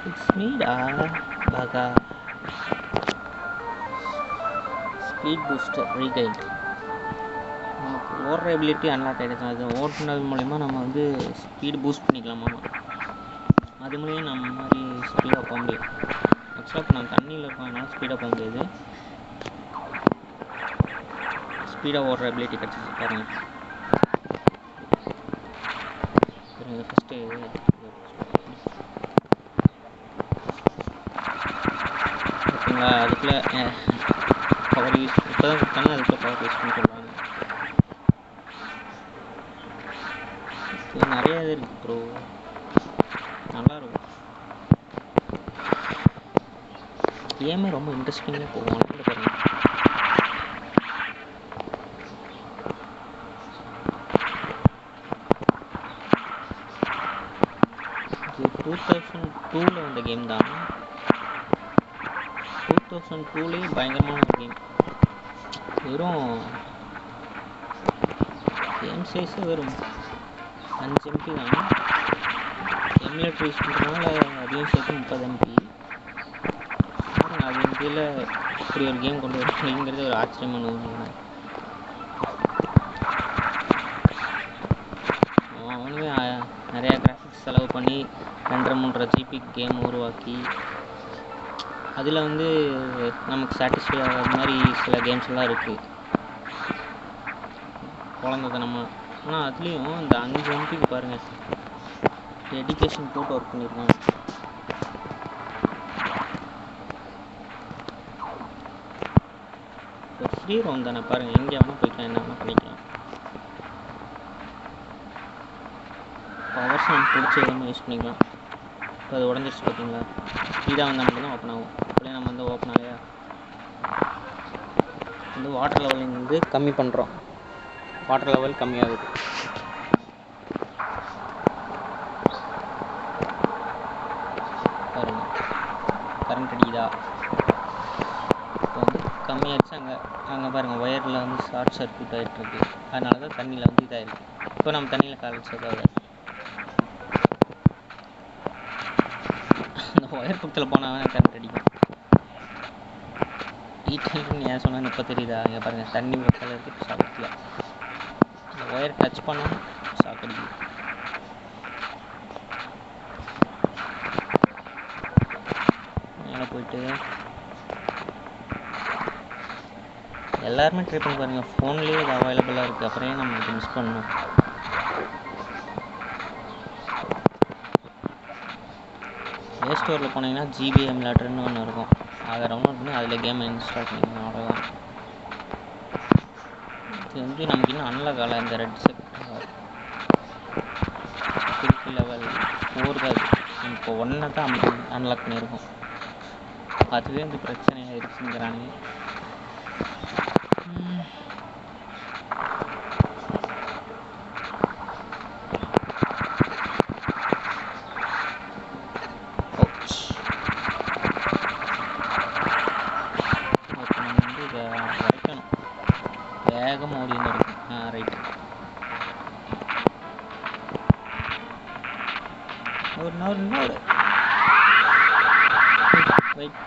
இட்ஸ் மீடா பாகா. ஸ்பீட் பூஸ்டர் ரீகைண்ட். நமக்கு ஓடுற எபிலிட்டி அன்லாக் ஆகிடுச்சு. அது ஓட்டுனது மூலிமா நம்ம வந்து ஸ்பீடு பூஸ்ட் பண்ணிக்கலாமா. அது மூலியம் நம்ம மாதிரி ஸ்பீடாக போக முடியும். ஆக்சுவலாக இப்போ நான் தண்ணியில் இருக்கோம், ஸ்பீடாக போக முடியாது. ஸ்பீடாக ஓடுற எபிலிட்டி கிடச்சிச்சு பாருங்கள். ஃபஸ்ட்டு ஓகேங்களா, அதுக்குள்ளே பவர் யூஸ் இப்போ தான் கொடுத்தாங்க, அதுக்குள்ளே பவர் யூஸ் பண்ணி சொல்கிறாங்க. இது நிறைய இது இருக்குது ப்ரோ, நல்லாயிருக்கும். கேமே ரொம்ப இன்ட்ரெஸ்டிங்காக போகும். பாருங்கள், இது 2002 வந்த கேம் தான். 2002 பயங்கரமான ஒரு கேம். வெறும் கேம் சைஸே வெறும் 5 MB தான். எமுலேட்டர் யூஸ் பண்ணுறதுனால அதையும் சேர்த்து 30 MB. அது இதில் இப்படி ஒரு கேம் கொண்டு வரணுங்கிறது ஒரு ஆச்சரியமான ஒன்று. அவனுமே நிறையா கிராஃபிக்ஸ் செலவு பண்ணி 2.5 GB கேம் உருவாக்கி அதில் வந்து நமக்கு சாட்டிஸ்ஃபை ஆகாத மாதிரி சில கேம்ஸ் எல்லாம் இருக்குது, குழந்தைத்தனமா. ஆனால் அதுலேயும் இந்த 5 MBக்கு பாருங்கள் டெடிகேஷன் போட்டு ஒர்க் பண்ணியிருக்காங்க. இப்போ ஃப்ரீ ரோம் தானே பாருங்கள், எங்கே வேணால் போய்க்கலாம், என்ன வேணால் பண்ணிக்கலாம். பவர்ஸ் நம்ம பிடிச்ச விதமாக யூஸ் பண்ணிக்கலாம். இப்போ அது உடஞ்சிருச்சு பார்த்தீங்களா, ஸ்பீடாக வந்தால் மட்டும்தான் ஓப்பன் ஆகும். அப்படியே நம்ம வந்து ஓப்பன் ஆகலையா, வந்து வாட்டர் லெவல் வந்து கம்மி பண்ணுறோம். வாட்டர் லெவல் கம்மியாகுது. பாருங்கள் கரண்ட் அடிக்குதா, இப்போ வந்து கம்மியாகிடுச்சு. அங்கே பாருங்கள் ஒயரில் வந்து ஷார்ட் சர்க்யூட் ஆகிட்டுருக்கு. அதனால தான் தண்ணியில் வந்து இதாகிருக்கு. இப்போ நம்ம தண்ணியில் கால் வச்சதாக அந்த ஒயர் பக்கத்தில் போனால் கரண்ட் அடிக்கும். டீட்டெயில்னு ஏன் சொன்னேன்னு இப்போ தெரியுதா? இங்கே பாருங்கள் தண்ணி பக்கத்தில் இருக்குது, ஷாப்பில் இந்த ஒயர் டச் பண்ணால் சாக்கடிக்குது. மேலே போயிட்டு எல்லாருமே ட்ரை பண்ணி பாருங்கள். ஃபோன்லேயே இது அவைலபிளாக இருக்குது. அப்புறம் நம்ம இது மிஸ் பண்ணணும். ப்ளே ஸ்டோரில் போனீங்கன்னா ஜிபி எமுலேட்டர்னு ஒன்று இருக்கும். அதை டவுன்லோட் பண்ணி அதில் கேமை இன்ஸ்டால் பண்ணிக்கணும். அவ்வளோதான். இது வந்து நமக்கு இன்னும் அன்லாக் ஆகலை. இந்த ரெட் செக்டார் திருப்பி லெவல் 4 தான் இது. இப்போ 1 தான் அன்லாக் பண்ணியிருக்கோம். அதுவே வந்து பிரச்சனையாயிருச்சுங்கிறானுங்க. வேகமாக ஓடின்னு இருக்கு. ரைட்டு. நோடு வெயிட்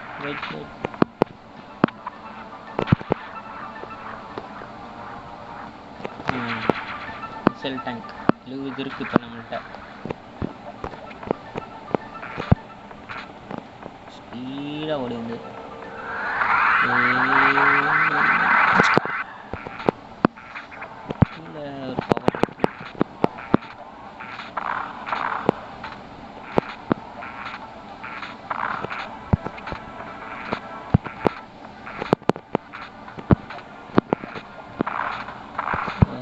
செல் டேங்க் இது இருக்கு இப்போ நம்மள்கிட்ட. ஸ்பீடாக ஓடி வந்து ஒரு பவர் இருக்கு.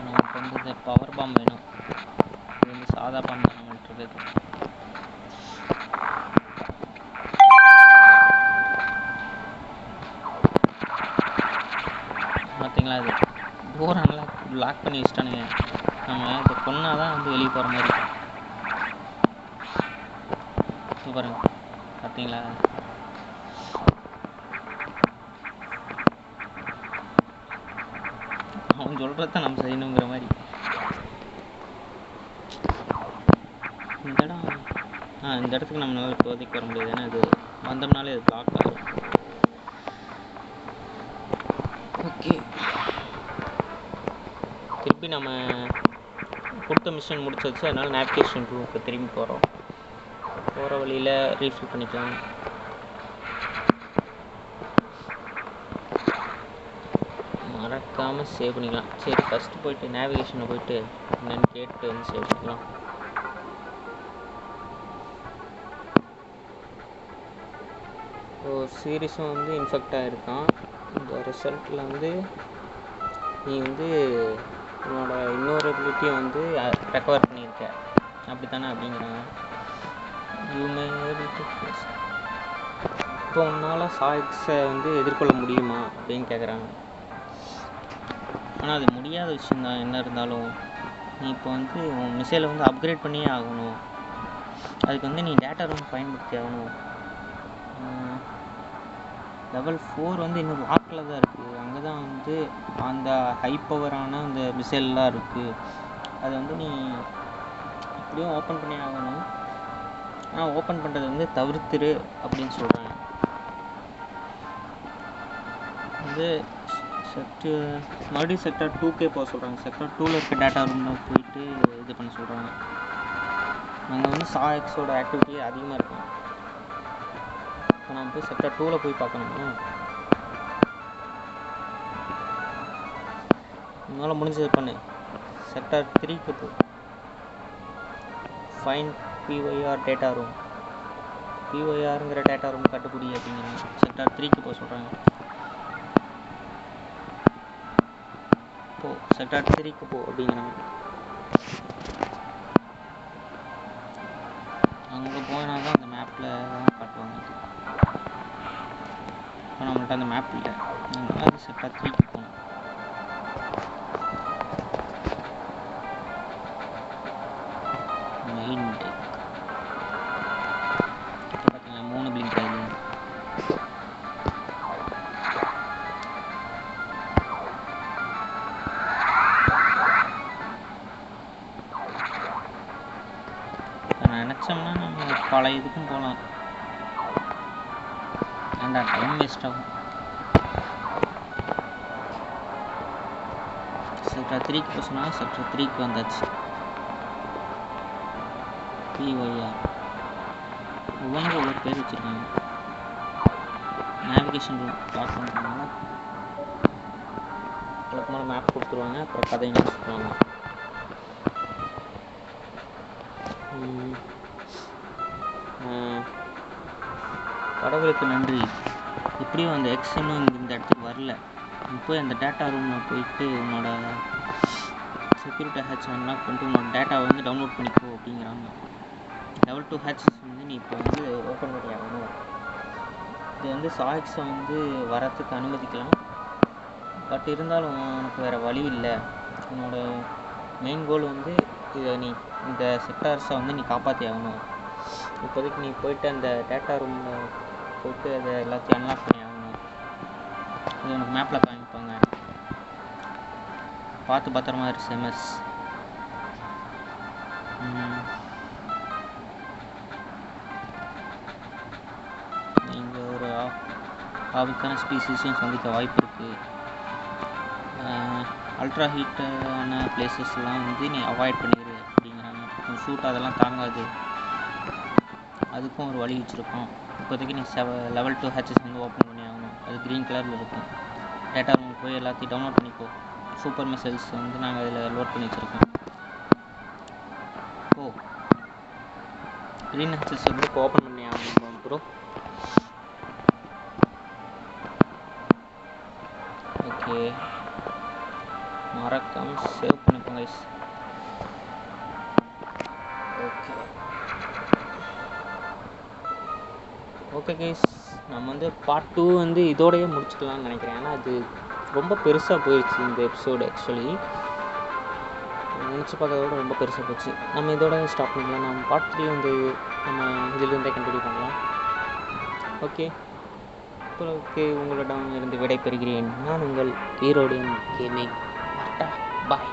நமக்கு வந்து இந்த பவர் பாம் வேணும். இது வந்து சாதா பாம் தான் நம்மள்கிட்ட இருக்குது. பார்த்தீங்களா, இது டோர் லாக் பண்ணி வச்சுட்டானுங்க. நம்ம இதை கொன்னாதான் தான் வந்து வெளியே போகிற மாதிரி. பாருங்க, பார்த்தீங்களா? அவன் சொல்கிறத நம்ம செய்யணுங்கிற மாதிரி. இந்த இடம் இந்த இடத்துக்கு நம்மளால இப்போதைக்கு வர முடியாது. ஏன்னா இது வந்தோம்னாலே அது பிளாக் ஆகும். ஓகே, திருப்பி நம்ம கொடுத்த மிஷன் முடிச்சாச்சு. அதனால் நேவிகேஷன் ரூமுக்கு திரும்பி போகிறோம். போகிற வழியில் ரீஃபில் பண்ணிக்கலாம். மறக்காமல் சேவ் பண்ணிக்கலாம். சரி, ஃபஸ்ட்டு போயிட்டு நேவிகேஷனை போயிட்டு என்னென்னு கேட்டு வந்து சேவ் பண்ணிக்கலாம். சீரிஸும் வந்து இன்ஃபெக்ட் ஆகிருக்கான். இந்த ரிசல்ட்டில் வந்து நீ வந்து உன்னோட இன்னொரு எபிலிட்டியை வந்து ரெக்கவர் பண்ணியிருக்க, அப்படி தானே அப்படிங்கிறாங்க. இப்போ உன்னால் சாய்ஸை வந்து எதிர்கொள்ள முடியுமா அப்படின்னு கேட்குறாங்க. ஆனால் அது முடியாத விஷயந்தான். என்ன இருந்தாலும் நீ இப்போ வந்து உன் மிசைலை வந்து அப்கிரேட் பண்ணியே ஆகணும். அதுக்கு வந்து நீ டேட்டா ரூம் பயன்படுத்தி ஆகணும். லெவல் 4 வந்து இன்னும் லாக்கில் தான் இருக்குது. அங்கே தான் வந்து அந்த ஹை பவரான அந்த மிசைல்லாம் இருக்குது. அதை வந்து நீ இப்படியும் ஓப்பன் பண்ணி ஆகணும். ஆனால் ஓப்பன் பண்ணுறது வந்து தவிர்த்துரு அப்படின்னு சொல்கிறாங்க. வந்து மறுபடியும் செக்டார் 2K போக சொல்கிறாங்க. செக்டார் 2ல் இருக்க டேட்டா ரூமில் போயிட்டு இது பண்ண சொல்கிறாங்க. அங்கே வந்து சாஎக்ஸோட ஆக்டிவிட்டி அதிகமாக இருக்கும். இப்போ நம்ம போய் செக்டார் 2ல் போய் பார்க்கணுமா? உன்னால் முடிஞ்சது பண்ணு. செக்டார் 3க்கு போ. Fine PYR data room. PYRங்கிற டேட்டா ரூம் கட்டுப்படி அப்படிங்கிறாங்க. செக்டார் 3க்கு போக சொல்கிறாங்க. போ, செக்டார் 3க்கு போ அப்படிங்கிறாங்க. அங்கே போனால் தான் அந்த மேப்பில் தான் காட்டுவாங்க. இப்போ நம்மள்ட்ட அந்த மேப் இல்லை. அதனால் அது செக்டார் 3க்கு போகணும். மெயின் டெக் பார்த்தீங்கன்னா 3 பிளிங்க் ஆகுது. நினச்சோம்னா நம்ம பல இதுக்கும் போகலாம். ஏன்டா டைம் வேஸ்ட் ஆகும். செக்டர் 3க்கு போக சொன்னால் செக்டர் 3க்கு வந்தாச்சு. PYR ஒவ்வொன்றும் ஒவ்வொரு பேர் வச்சுருக்காங்க. நேவிகேஷன் ரூம் ஸ்டார்ட் பண்ணுறாங்க. அதுக்கு மேப் கொடுத்துருவாங்க. அப்புறம் கதை என்ன சொல்லுவாங்க. கடவுளுக்கு நன்றி, இப்படியும் அந்த எக்ஸ் இன்னும் இந்த இடத்துக்கு வரல. போய் அந்த டேட்டா ரூமில் போயிட்டு உன்னோட செக்யூரிட்டி ஹேட்ச் அன்லாக் பண்ணிட்டு உன்னோட டேட்டாவை வந்து டவுன்லோட் பண்ணிக்கோ அப்படிங்கிறாங்க. லெவல் 2 ஹேட்சஸ் வந்து நீ இப்போ வந்து ஓப்பன் பண்ணி ஆகணும். இது வந்து சாய்ஸை வந்து வரத்துக்கு அனுமதிக்கலாம். பட் இருந்தாலும் உனக்கு வேறு வழி இல்லை. உன்னோட மெயின் கோல் வந்து இதை நீ இந்த செக்டார்ஸை வந்து நீ காப்பாற்றி ஆகணும். இப்போதைக்கு நீ போயிட்டு அந்த டேட்டா ரூமில் போயிட்டு அதை எல்லாத்தையும் அன்லாக் பண்ணி ஆகணும். இது உனக்கு மேப்பில் காமிப்பாங்க. பார்த்து பத்திரமா இரு செமஸ். நீங்கள் ஒரு ஆபத்தான ஸ்பீசிஸையும் சந்திக்க வாய்ப்பு இருக்குது. அல்ட்ரா ஹீட்டான பிளேசஸ்லாம் வந்து நீ அவாய்ட் பண்ணிடு அப்படிங்கிறாங்க. ஷூட் அதெல்லாம் தாங்காது. அதுக்கும் ஒரு வழி வச்சுருக்கோம். இப்போதைக்கு நீ லெவல் 2 ஹேட்சஸ் வந்து ஓப்பன் பண்ணி ஆகணும். அது க்ரீன் கலரில் இருக்கும். டேட்டா ரூம் போய் எல்லாத்தையும் டவுன்லோட் பண்ணிக்கோ. சூப்பர் மிசைல்ஸ் வந்து நாங்கள் அதில் லோட் பண்ணி வச்சுருக்கோம். ஓ, க்ரீன் ஹேட்சஸ் வந்து இப்போ ஓப்பன் பண்ணி ஆகணும் ப்ரோ. ஓகே, மறக்காம சேவ் பண்ணிக்கோங்க கைஸ். ஓகே கைஸ், நம்ம வந்து பார்ட் 2 வந்து இதோடையே முடிச்சுக்கலாம்னு நினைக்கிறேன். ஏன்னா அது ரொம்ப பெருசாக போயிடுச்சு இந்த எபிசோடு. ஆக்சுவலி நினச்சி பார்க்கறத விட ரொம்ப பெருசாக போச்சு. நம்ம இதோட ஸ்டாப் பண்ணிக்கலாம். நம்ம பார்ட் 3 வந்து நம்ம இதிலிருந்தே கண்டினியூ பண்ணலாம். ஓகே, இப்போது உங்களிடம் இருந்து விடை பெறுகிறேன். நான் உங்கள் ஈரோடு கேமிங். பாய்.